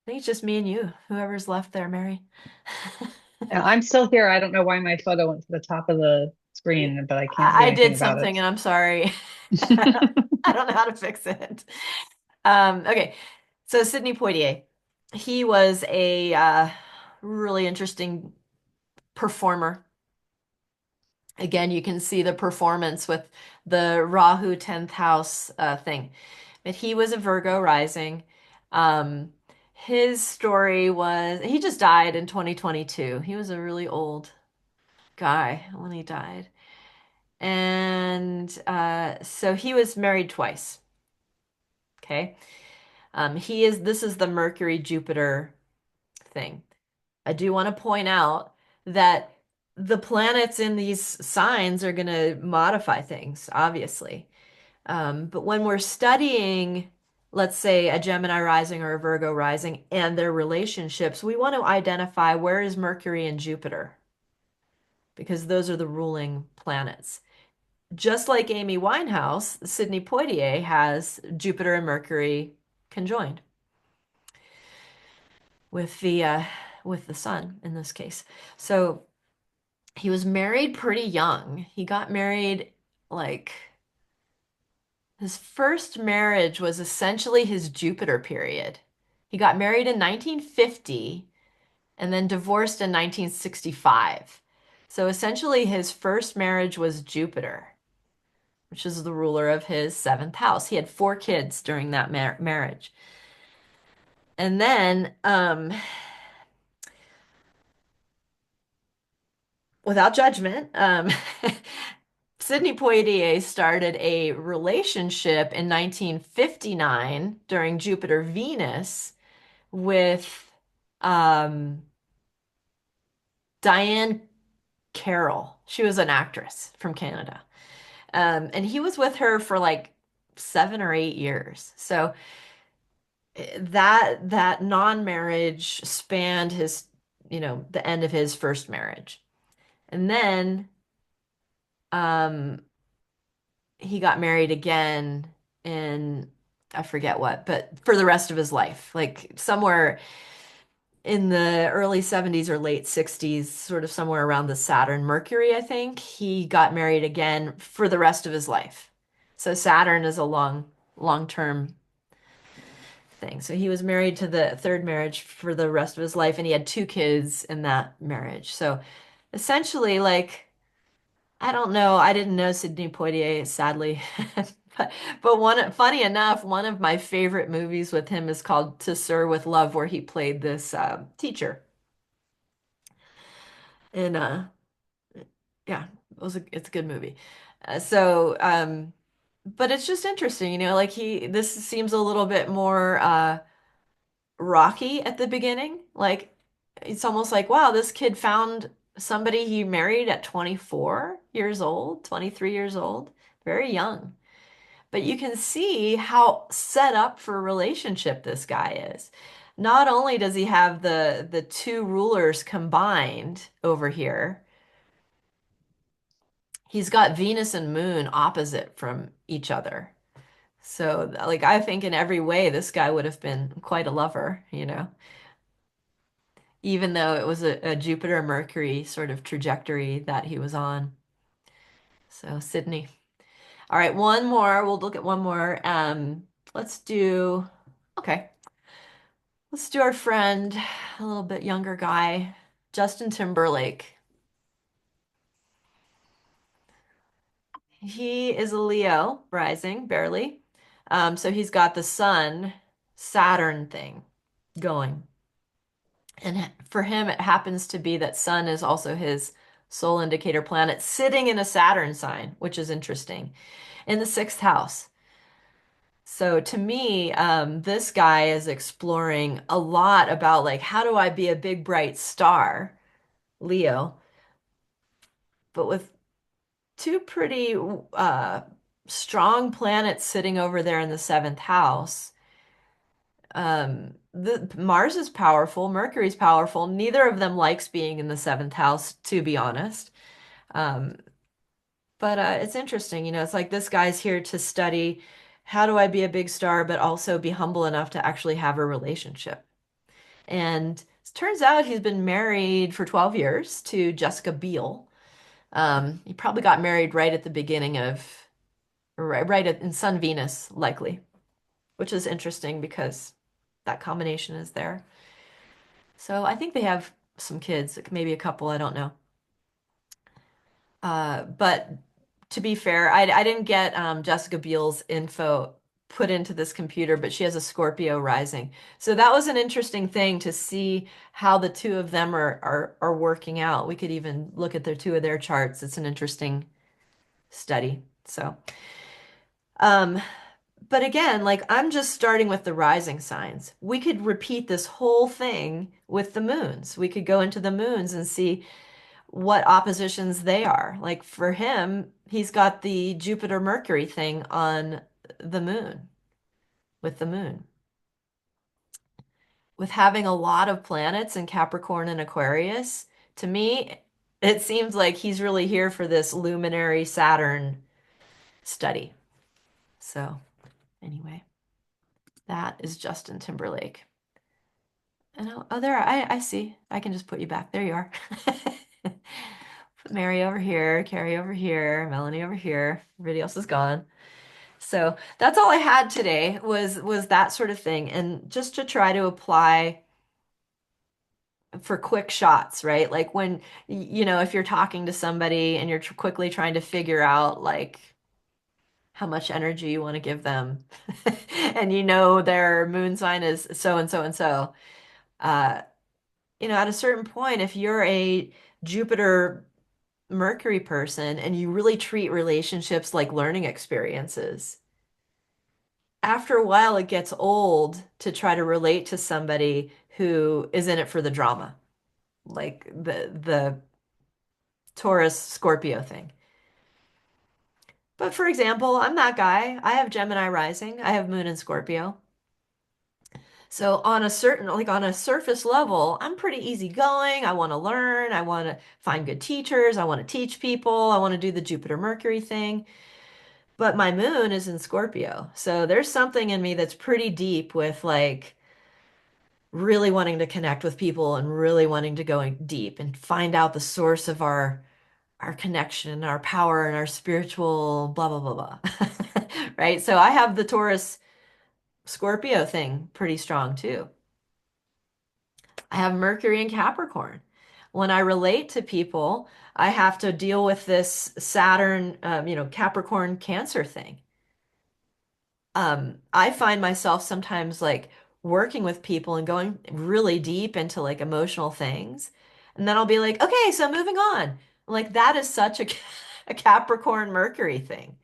I think it's just me and you, whoever's left there, Mary. Yeah, I'm still here. I don't know why my photo went to the top of the screen, but I can't do I anything did about something it. and I'm sorry. I don't know how to fix it. Okay, so Sidney Poitier. He was a really interesting performer. Again, you can see the performance with the Rahu 10th house thing. But he was a Virgo rising. Um, his story was he just died in 2022. He was a really old guy when he died. And so he was married twice. Okay. This is the Mercury Jupiter. thing. I do want to point out that the planets in these signs are going to modify things, obviously. But when we're studying, let's say, a Gemini rising or a Virgo rising and their relationships, we want to identify where is Mercury and Jupiter, because those are the ruling planets. Just like Amy Winehouse, Sidney Poitier has Jupiter and Mercury conjoined with the sun in this case. So he was married pretty young. He got married like his first marriage was essentially his Jupiter period. He got married in 1950 and then divorced in 1965. So essentially his first marriage was Jupiter, which is the ruler of his seventh house. He had four kids during that marriage. And then, without judgment, Sidney Poitier started a relationship in 1959 during Jupiter Venus with um, Diane Carroll. She was an actress from Canada. And he was with her for like 7 or 8 years. So that non-marriage spanned his, the end of his first marriage. And then um he got married again in I forget what, but for the rest of his life, like somewhere in the early 70s or late 60s, sort of somewhere around the Saturn Mercury, I think, he got married again for the rest of his life. So Saturn is a long-term thing. So he was married to the third marriage for the rest of his life, and he had two kids in that marriage. So essentially, like, I don't know. I didn't know Sidney Poitier, sadly. But funny enough, one of my favorite movies with him is called To Sir with Love, where he played this teacher. And yeah, it's a good movie. But it's just interesting, like this seems a little bit more rocky at the beginning. Like it's almost like, wow, this kid found somebody he married at 24 years old, 23 years old, very young. But you can see how set up for a relationship this guy is. Not only does he have the two rulers combined over here, he's got Venus and Moon opposite from each other. So, like, I think in every way, this guy would have been quite a lover, even though it was a Jupiter Mercury sort of trajectory that he was on. So, Sydney. All right, one more. We'll look at one more. Let's do, okay, let's do our friend, a little bit younger guy, Justin Timberlake. He is a Leo rising, barely. So he's got the Sun Saturn thing going. And for him, it happens to be that Sun is also his soul indicator planet sitting in a Saturn sign, which is interesting, in the sixth house. So to me, this guy is exploring a lot about like, how do I be a big bright star, Leo, but with two pretty strong planets sitting over there in the seventh house. The Mars is powerful, Mercury's powerful. Neither of them likes being in the seventh house, to be honest. Um, but it's interesting, it's like this guy's here to study how do I be a big star, but also be humble enough to actually have a relationship. And it turns out he's been married for 12 years to Jessica Biel. He probably got married right at the beginning of, in Sun Venus, likely, which is interesting because that combination is there. So I think they have some kids, maybe a couple, I don't know. But to be fair, I didn't get Jessica Biel's info put into this computer, but she has a Scorpio rising. So that was an interesting thing to see how the two of them are working out. We could even look at their two of their charts. It's an interesting study. So, um, But again, like I'm just starting with the rising signs. We could repeat this whole thing with the moons. We could go into the moons and see what oppositions they are. Like for him, he's got the Jupiter Mercury thing on the moon with the moon. With having a lot of planets in Capricorn and Aquarius, to me, it seems like he's really here for this luminary Saturn study. So, anyway, that is Justin Timberlake. And oh, there, I see. I can just put you back. There you are. Put Mary over here, Kerry over here, Melanie over here. Everybody else is gone. So that's all I had today was that sort of thing, and just to try to apply for quick shots, right? Like when if you're talking to somebody and you're quickly trying to figure out like how much energy you want to give them, and their moon sign is so and so and so. Uh, at a certain point, if you're a Jupiter Mercury person and you really treat relationships like learning experiences, after a while it gets old to try to relate to somebody who is in it for the drama, like the Taurus Scorpio thing. But for example, I'm that guy. I have Gemini rising. I have Moon in Scorpio. So on a surface level, I'm pretty easygoing. I want to learn. I want to find good teachers. I want to teach people. I want to do the Jupiter Mercury thing. But my moon is in Scorpio. So there's something in me that's pretty deep with like really wanting to connect with people and really wanting to go in deep and find out the source of our connection, our power, and our spiritual blah blah blah blah. Right? So I have the Taurus Scorpio thing pretty strong too. I have Mercury in Capricorn. When I relate to people, I have to deal with this Saturn, Capricorn Cancer thing. I find myself sometimes like working with people and going really deep into like emotional things. And then I'll be like, okay, so moving on. Like that is such a, a Capricorn Mercury thing.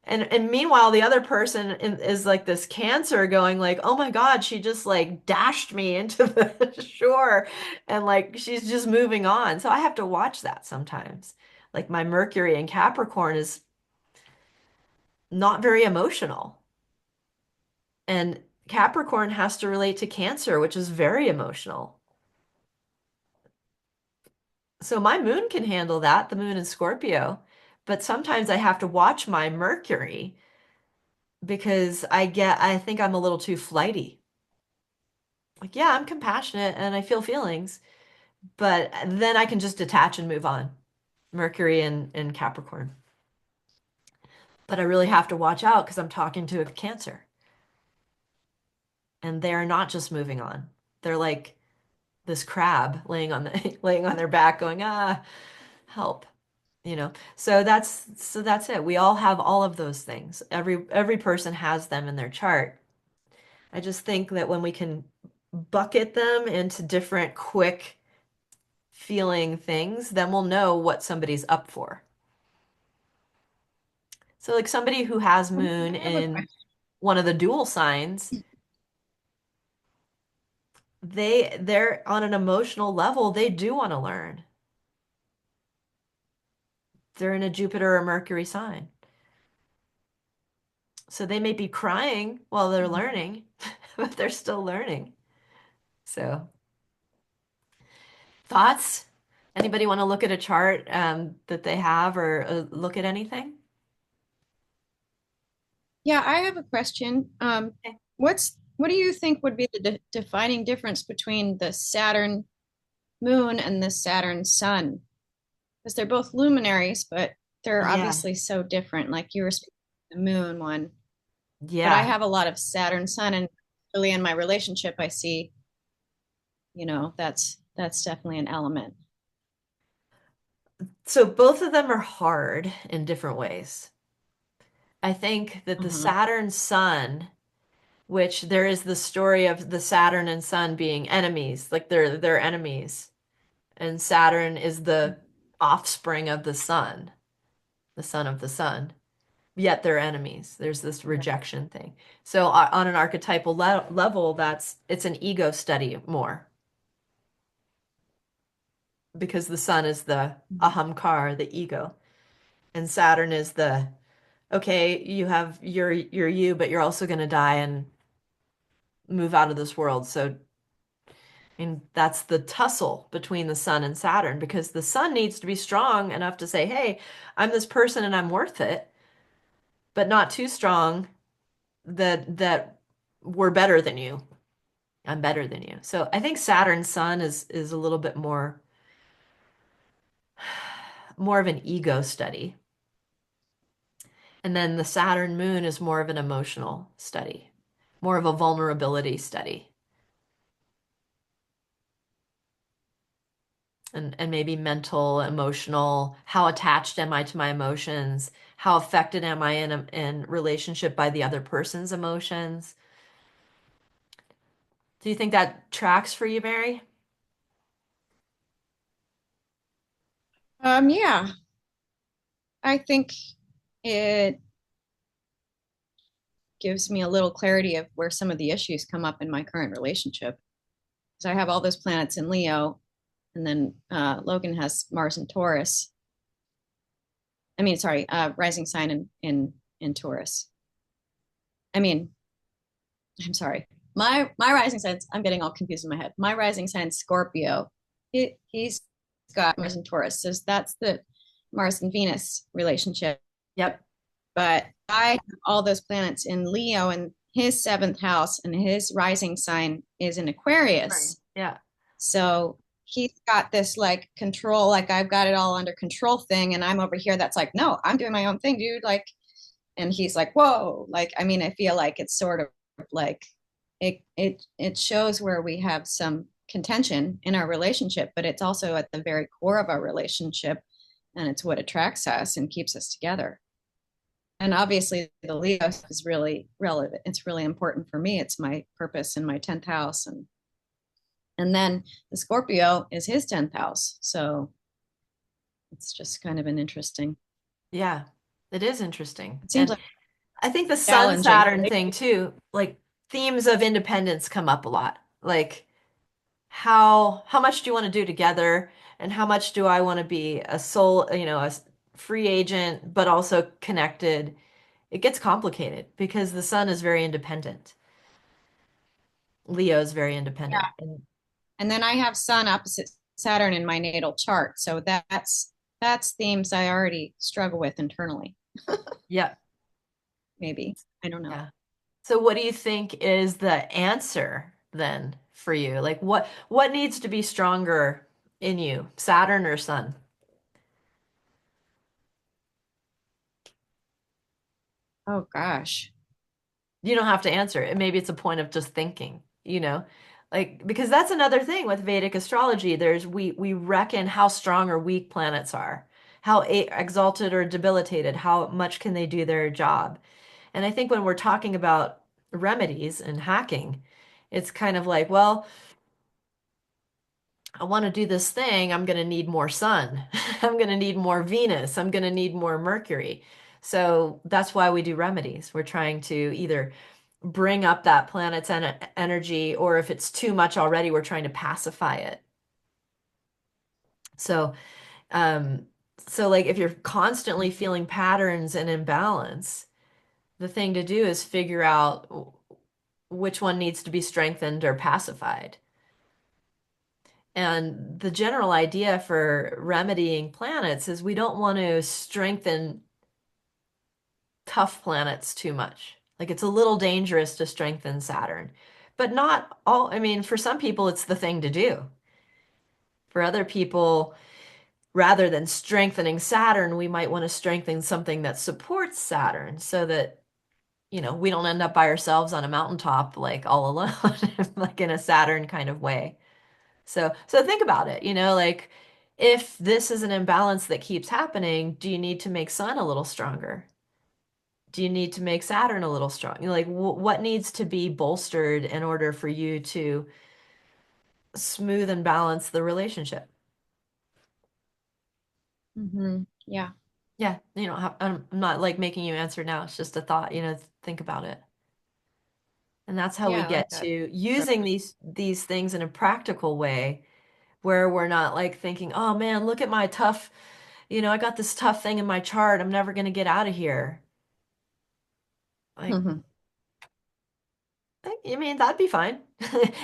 And meanwhile, the other person is like this Cancer going like, oh my God, she just like dashed me into the shore and like she's just moving on. So I have to watch that sometimes. Like my Mercury in Capricorn is not very emotional. And Capricorn has to relate to Cancer, which is very emotional. So my moon can handle that, the moon in Scorpio. But sometimes I have to watch my Mercury because I think I'm a little too flighty. Like, yeah, I'm compassionate and I feel feelings, but then I can just detach and move on. Mercury in Capricorn. But I really have to watch out because I'm talking to a Cancer. And they're not just moving on. They're like this crab laying on the laying on their back going, help. So that's it. We all have all of those things. Every person has them in their chart. I just think that when we can bucket them into different quick feeling things, then we'll know what somebody's up for. So like somebody who has moon I have a in question. one of the dual signs, they're on an emotional level, they do want to learn. They're in a Jupiter or Mercury sign. So they may be crying while they're Mhm. learning, but they're still learning. So, thoughts? Anybody want to look at a chart that they have or look at anything? Yeah, I have a question. Okay. What do you think would be the defining difference between the Saturn moon and the Saturn sun? Because they're both luminaries, but they're Yeah. obviously so different. Like you were speaking of the moon one, but I Yeah. have a lot of Saturn sun, and really in my relationship, I see, that's definitely an element. So both of them are hard in different ways. I think that the Hmm. Saturn Sun, which there is the story of the Saturn and Sun being enemies, like they're enemies, and Saturn is the offspring of the Sun of the Sun, yet they're enemies. There's this Yeah. rejection thing. So on an archetypal level, it's an ego study more because the sun is the Mhm. ahamkar, the ego, and Saturn is the okay, you're you, but you're also going to die and move out of this world. So I mean, that's the tussle between the sun and Saturn because the sun needs to be strong enough to say, "Hey, I'm this person and I'm worth it," but not too strong that we're better than you. I'm better than you. So I think Saturn Sun is a little bit more of an ego study. And then the Saturn Moon is more of an emotional study, more of a vulnerability study. And maybe mental, emotional, how attached am I to my emotions? How affected am I in relationship by the other person's emotions? Do you think that tracks for you, Mary? Yeah, I think it gives me a little clarity of where some of the issues come up in my current relationship. So I have all those planets in Leo, and then Logan has Mars and Taurus. I mean, sorry, rising sign in Taurus. I mean, I'm sorry. My rising signs, I'm getting all confused in my head. My rising sign Scorpio. He's got Mars and Taurus. So that's the Mars and Venus relationship. Yep. But I have all those planets in Leo, and his seventh house and his rising sign is in Right. Aquarius. Yeah. So he's got this like control, like I've got it all under control thing. And I'm over here that's like, no, I'm doing my own thing, dude. Like, and he's like, whoa. Like, I mean, I feel like it's sort of like it shows where we have some contention in our relationship, but it's also at the very core of our relationship, and it's what attracts us and keeps us together. And obviously the Leo is really relevant. It's really important for me. It's my purpose in my 10th house. And then the Scorpio is his 10th house. So it's just kind of an interesting, Yeah. It is interesting. it seems And like I think the Sun challenging. Saturn thing too, like themes of independence come up a lot. Like how much do you want to do together and how much do I want to be a soul, free agent but also connected. It gets complicated because the Sun is very independent. Leo is very independent. Yeah. And then I have Sun opposite Saturn in my natal chart. So that's themes I already struggle with internally, Yeah. maybe. I don't know. Yeah. So what do you think is the answer then for you? Like what needs to be stronger in you, Saturn or Sun? Oh gosh. You don't have to answer it. Maybe it's a point of just thinking, you know? Like because that's another thing with Vedic astrology. We reckon how strong or weak planets are, how exalted or debilitated, how much can they do their job. And I think when we're talking about remedies and hacking, it's kind of like, well, I want to do this thing, I'm going to need more sun. I'm going to need more Venus. I'm going to need more Mercury. So that's why we do remedies. We're trying to either bring up that planet's energy, or if it's too much already, we're trying to pacify it. So, um, so like if you're constantly feeling patterns and imbalance, the thing to do is figure out which one needs to be strengthened or pacified. And the general idea for remedying planets is we don't want to strengthen tough planets too much. Like it's a little dangerous to strengthen Saturn. But not all, I mean, for some people, it's the thing to do. For other people, rather than strengthening Saturn, we might want to strengthen something that supports Saturn so that, we don't end up by ourselves on a mountaintop, like all alone, like in a Saturn kind of way. So think about it, like if this is an imbalance that keeps happening, do you need to make Sun a little stronger? Do you need to make Saturn a little strong? Like what needs to be bolstered in order for you to smooth and balance the relationship? Yeah. Yeah, you don't have, I'm not like making you answer now. It's just a thought, think about it. And that's how we Yeah, I like get that to approach. using these things in a practical way where we're not like thinking, "Oh man, look at my tough, I got this tough thing in my chart. I'm never going to get out of here." Like, Mhm. I mean, that'd be fine.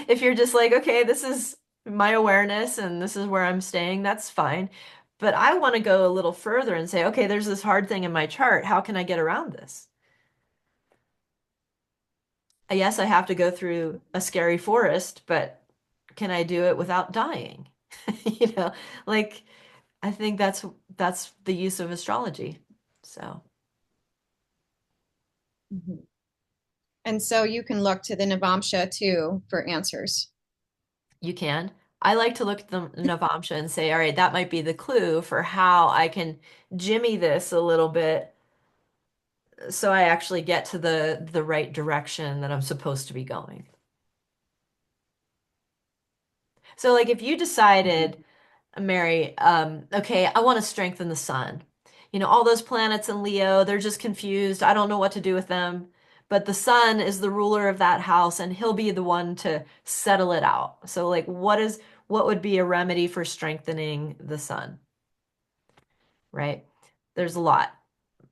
If you're just like, "Okay, this is my awareness and this is where I'm staying." That's fine. But I want to go a little further and say, "Okay, there's this hard thing in my chart. How can I get around this?" Yes, I have to go through a scary forest, but can I do it without dying? You know, like I think that's the use of astrology. So Mhm. And so you can look to the Navamsha too for answers. you can. I like to look at the Navamsha and say, all right, that might be the clue for how I can jimmy this a little bit so I actually get to the right direction that I'm supposed to be going. So like if you Mhm. decided Mary, okay, I want to strengthen the sun. All those planets in Leo, they're just confused. I don't know what to do with them. But the sun is the ruler of that house, and he'll be the one to settle it out. So, like, what would be a remedy for strengthening the sun, right? There's a lot.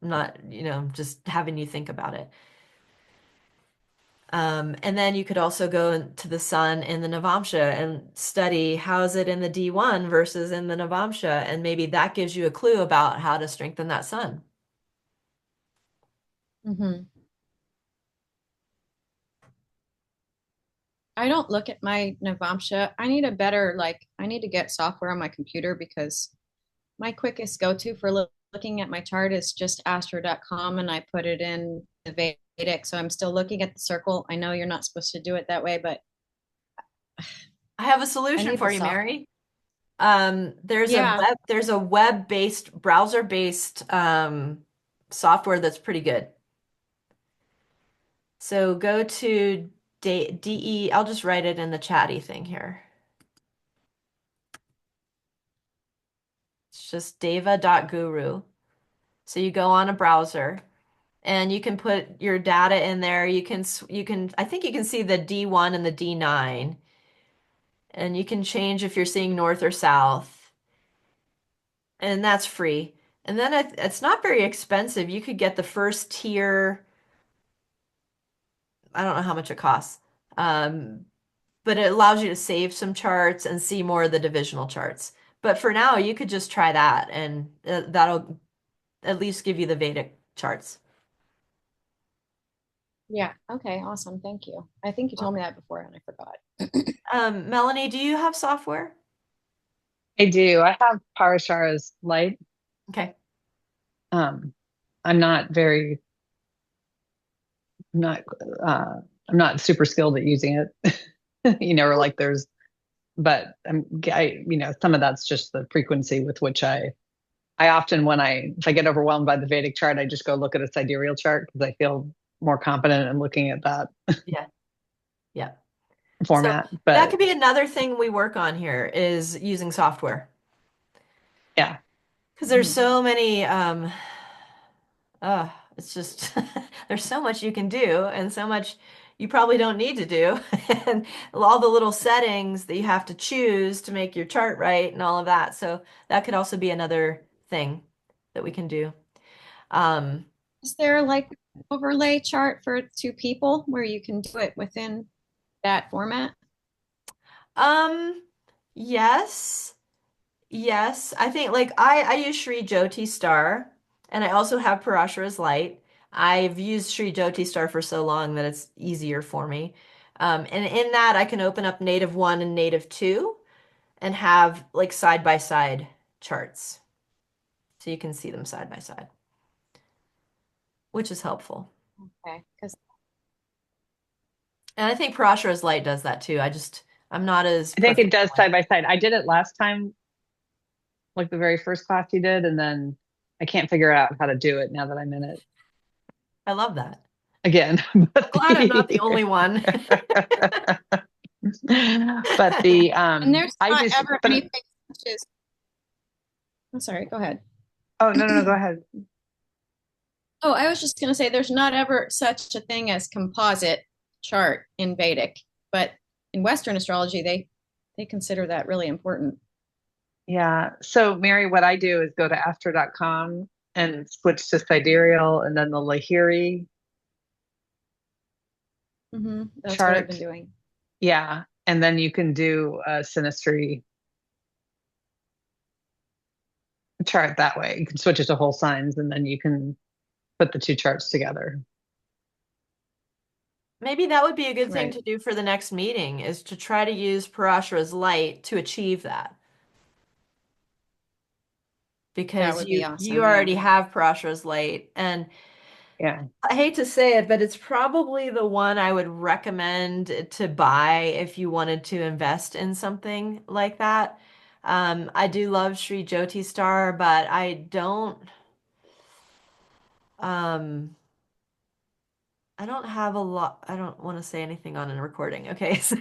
I'm not, just having you think about it. And then you could also go to the sun in the Navamsha and study how is it in the D1 versus in the Navamsha, and maybe that gives you a clue about how to strengthen that sun. Mhm. I don't look at my Navamsha. I need a better, like, I need to get software on my computer because my quickest go-to for looking at my chart is just astro.com and I put it in the Vedic. So I'm still looking at the circle. I know you're not supposed to do it that way, but I have a I solution need for the you, software. Mary. Yeah. There's a web-based, browser-based software that's pretty good. So go to DE, I'll just write it in the chatty thing here. It's just deva.guru. So you go on a browser and you can put your data in there. I think you can see the D1 and the D9, and you can change if you're seeing north or south, and that's free. And then it's not very expensive. You could get the first tier. I don't know how much it costs. Um, but it allows you to save some charts and see more of the divisional charts. But for now, you could just try that, and that'll at least give you the Vedic charts. Yeah. Okay. Awesome. Thank you. I think you told me that before and I forgot. Melanie, do you have software? I do. I have Parashara's light. Okay. Um, I'm not very, I'm not, I'm not super skilled at using it. Or like but some of that's just the frequency with which I often, if I get overwhelmed by the Vedic chart, I just go look at a sidereal chart because I feel more confident in looking at that Yeah. Yeah. So format. that But could be another thing we work on here is using software. yeah, Because there's Mhm. so many, it's just there's so much you can do and so much you probably don't need to do. And all the little settings that you have to choose to make your chart right and all of that. So that could also be another thing that we can do. Um, Is there like an overlay chart for two people where you can do it within that format? um, yes. Yes, I think like I use Sri Jyoti Star and I also have Parashara's Light. I've used Sri Jyoti Star for so long that it's easier for me. And in that I can open up native 1 and native 2 and have like side by side charts. So you can see them side by side, which is helpful. Okay. Because And I think Parashara's Light does that too. I'm not as I think it does proficient. side by side. I did it last time, like the very first class you did, and then I can't figure out how to do it now that I'm in it I love that. again. I'm glad I'm not the only one. But the and there's I not just ever but anything such as, I'm sorry, go ahead. Oh, no, no, no, go ahead. Oh, I was just going to say there's not ever such a thing as composite chart in Vedic, but in Western astrology, they consider that really important. Yeah. So, Mary, what I do is go to astro.com and switch to sidereal and then the Lahiri That's what I've been chart. doing. Yeah. And then you can do a synastry chart that way. You can switch it to whole signs and then you can put the two charts together. Maybe that would be a good thing Right. to do for the next meeting is to try to use Parashara's light to achieve that. That Because would be you awesome. Yeah. already have Parashara's light. And Yeah. I hate to say it, but it's probably the one I would recommend to buy if you wanted to invest in something like that. I do love Sri Jyoti Star, but um, I don't have a lot. I don't want to say anything on a recording. Okay. So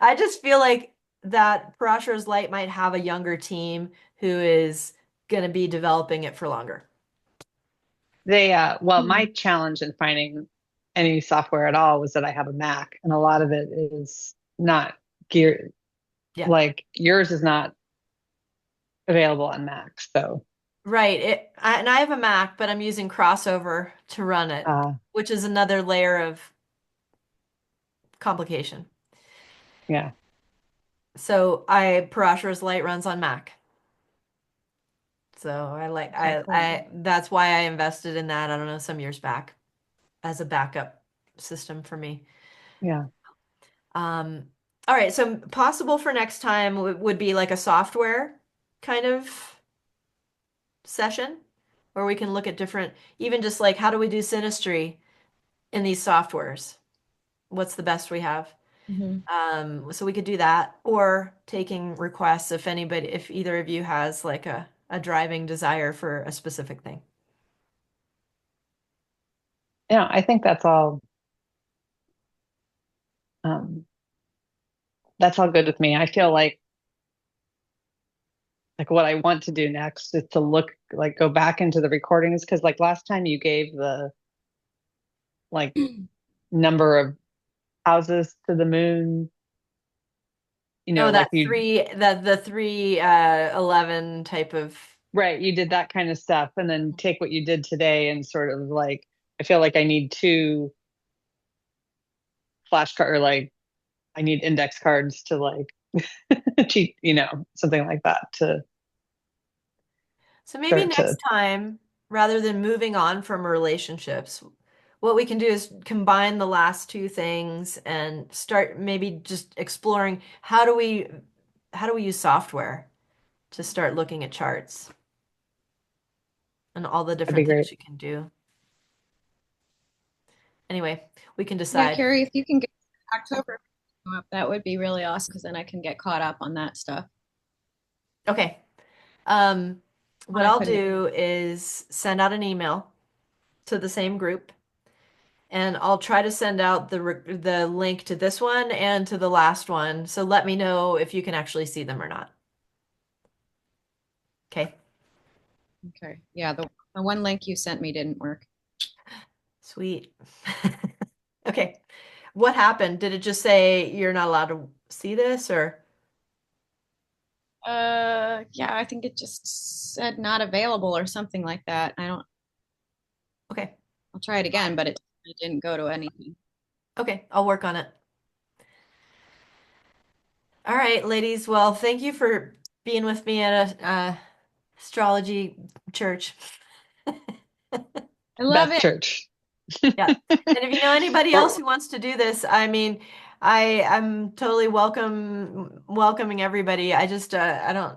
I just feel like that Parashara's Light might have a younger team who is going to be developing it for longer. Well, my Hmm. challenge in finding any software at all was that I have a Mac and a lot of it is not geared, Yeah. like yours is not available on Mac. So, Right. And I have a Mac, but I'm using Crossover to run it, uh, which is another layer of complication. yeah. So Parashara's Light runs on Mac. So Okay, cool. that's why I invested in that, I don't know, some years back as a backup system for me. Yeah. Um, all right, so possible for next time would be like a software kind of session where we can look at different, even just like how do we do synastry in these softwares? What's the best we have? Hmm. So we could do that, or taking requests if either of you has like a driving desire for a specific thing. Yeah. I think um, that's all good with me. I feel like what I want to do next is to go back into the recordings. Cause like last time you gave the like number of houses to the moon, Oh, like you, the 311 type of. right, you did that kind of stuff. And then take what you did today and sort of like, I feel like I need two flashcard or like I need index cards to like cheat, something like that to So maybe start next to time, rather than moving on from relationships, what we can do is combine the last two things and start maybe just exploring how do we use software to start looking at charts and all the that'd be different great. things you can do. Anyway, we can Yeah, decide. Kerry, if you can get October up, that would be really awesome because then I can get caught up on that stuff. Okay. Um, what One I I'll couldn't get. do is send out an email to the same group, and I'll try to send out the link to this one and to the last one. So let me know if you can actually see them or not. Okay. Okay. Yeah, the one link you sent me didn't work. Sweet. Okay. What happened? Did it just say you're not allowed to see this or? Yeah, I think it just said not available or something like that. I don't, Okay. I'll try it again, but it didn't go to anything. Okay. I'll work on it. All right, ladies. Well, thank you for being with me at a astrology church. I love Best it. church. Yeah. And if you know anybody else Or who wants to do this, I mean, I'm totally welcoming everybody. I don't know.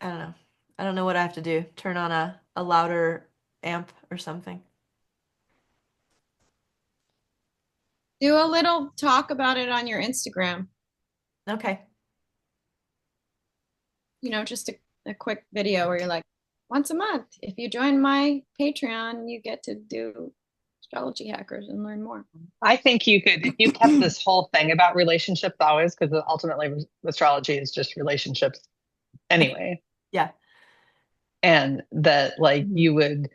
I don't know what I have to do. Turn on a louder amp or something. Do a little talk about it on your Instagram. Okay. Just a quick video where you're like, once a month, if you join my Patreon, you get to do astrology hackers and learn more. I think you could, if you kept this whole thing about relationships always, because ultimately astrology is just relationships anyway. Yeah. and that like Mhm. you would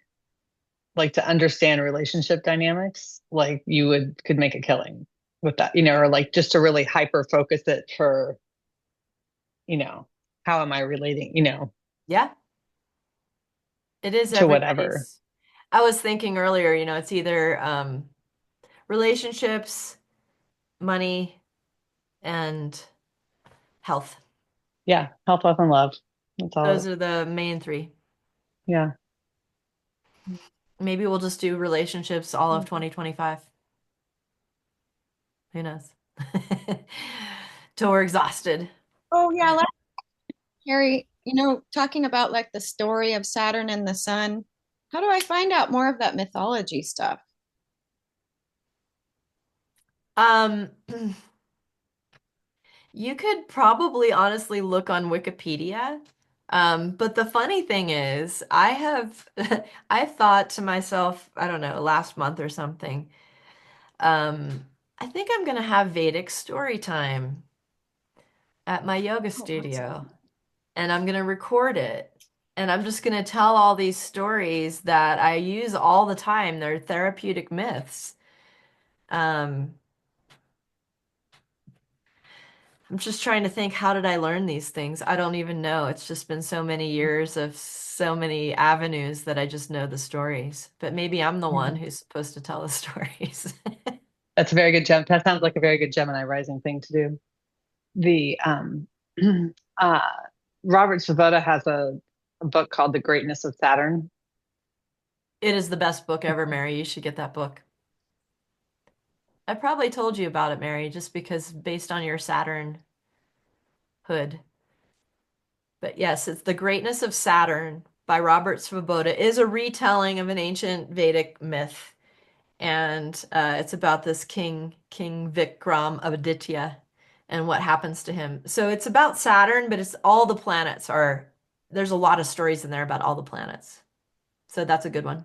like to understand relationship dynamics, like you would could make a killing with that, or like just to really hyper focus it for, you know, how am I relating, Yeah, it is to whatever. everybody's. I was thinking earlier, it's either relationships, money, and health. Yeah, health, wealth, and love. That's Those all. are the main three. Yeah. Maybe we'll just do relationships all of 2025. Who knows? Till we're exhausted. Oh yeah, Kerry, talking about like the story of Saturn and the sun, how do I find out more of that mythology stuff? Um, you could probably honestly look on Wikipedia. But the funny thing is, I thought to myself, I don't know, last month or something, I think I'm gonna have Vedic story time at my yoga Oh, awesome. studio, and I'm gonna record it. And I'm just gonna tell all these stories that I use all the time. They're therapeutic myths. Um, I'm just trying to think, how did I learn these things? I don't even know. It's just been so many years of so many avenues that I just know the stories. But maybe I'm the one Mhm. who's supposed to tell the stories. That's a very good gem. That sounds like a very good Gemini rising thing to do. The uh Robert Svoboda has a book called The Greatness of Saturn. It is the best book ever, Mary. You should get that book. I probably told you about it, Mary, just because based on your Saturn hood. But yes, it's The Greatness of Saturn by Robert Svoboda. It is a retelling of an ancient Vedic myth. And it's about this King Vikram of Aditya and what happens to him. So it's about Saturn, but it's all the planets are, there's a lot of stories in there about all the planets. So that's a good one.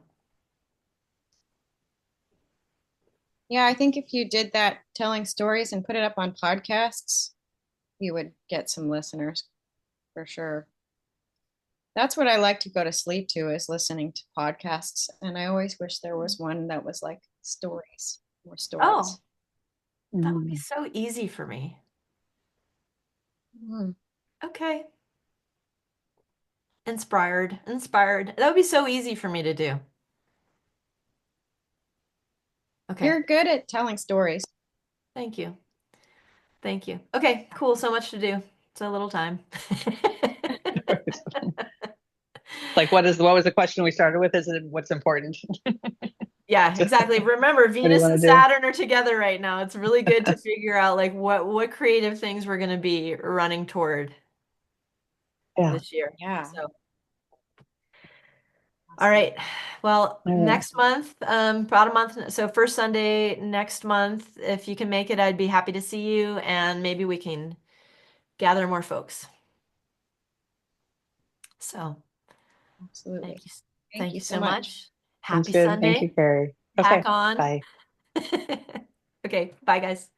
Yeah, I think if you did that telling stories and put it up on podcasts, you would get some listeners for sure. That's what I like to go to sleep to is listening to podcasts. And I always wish there was one that was like stories, more Oh, stories. that would be Mhm. so easy for me. Mhm. Okay. Inspired, inspired. That would be so easy for me to do. Okay. You're good at telling stories. Thank you. Thank you. Okay, cool. So much to do. So little time. Like what was the question we started with? Is it what's important? Yeah, exactly. Remember, What do you Venus want and to do? Saturn are together right now. It's really good to figure out like what creative things we're going to be running toward Yeah. this year. Yeah. So, all Awesome. right. Well, All right. next month, about a month, so first Sunday next month, if you can make it, I'd be happy to see you and maybe we can gather more folks. So, thank Absolutely. you. Thank Thank you you so so much. much. Sounds Happy good. Thank you, Sunday. Carrie. Hack Okay. on. Bye. Okay, bye guys.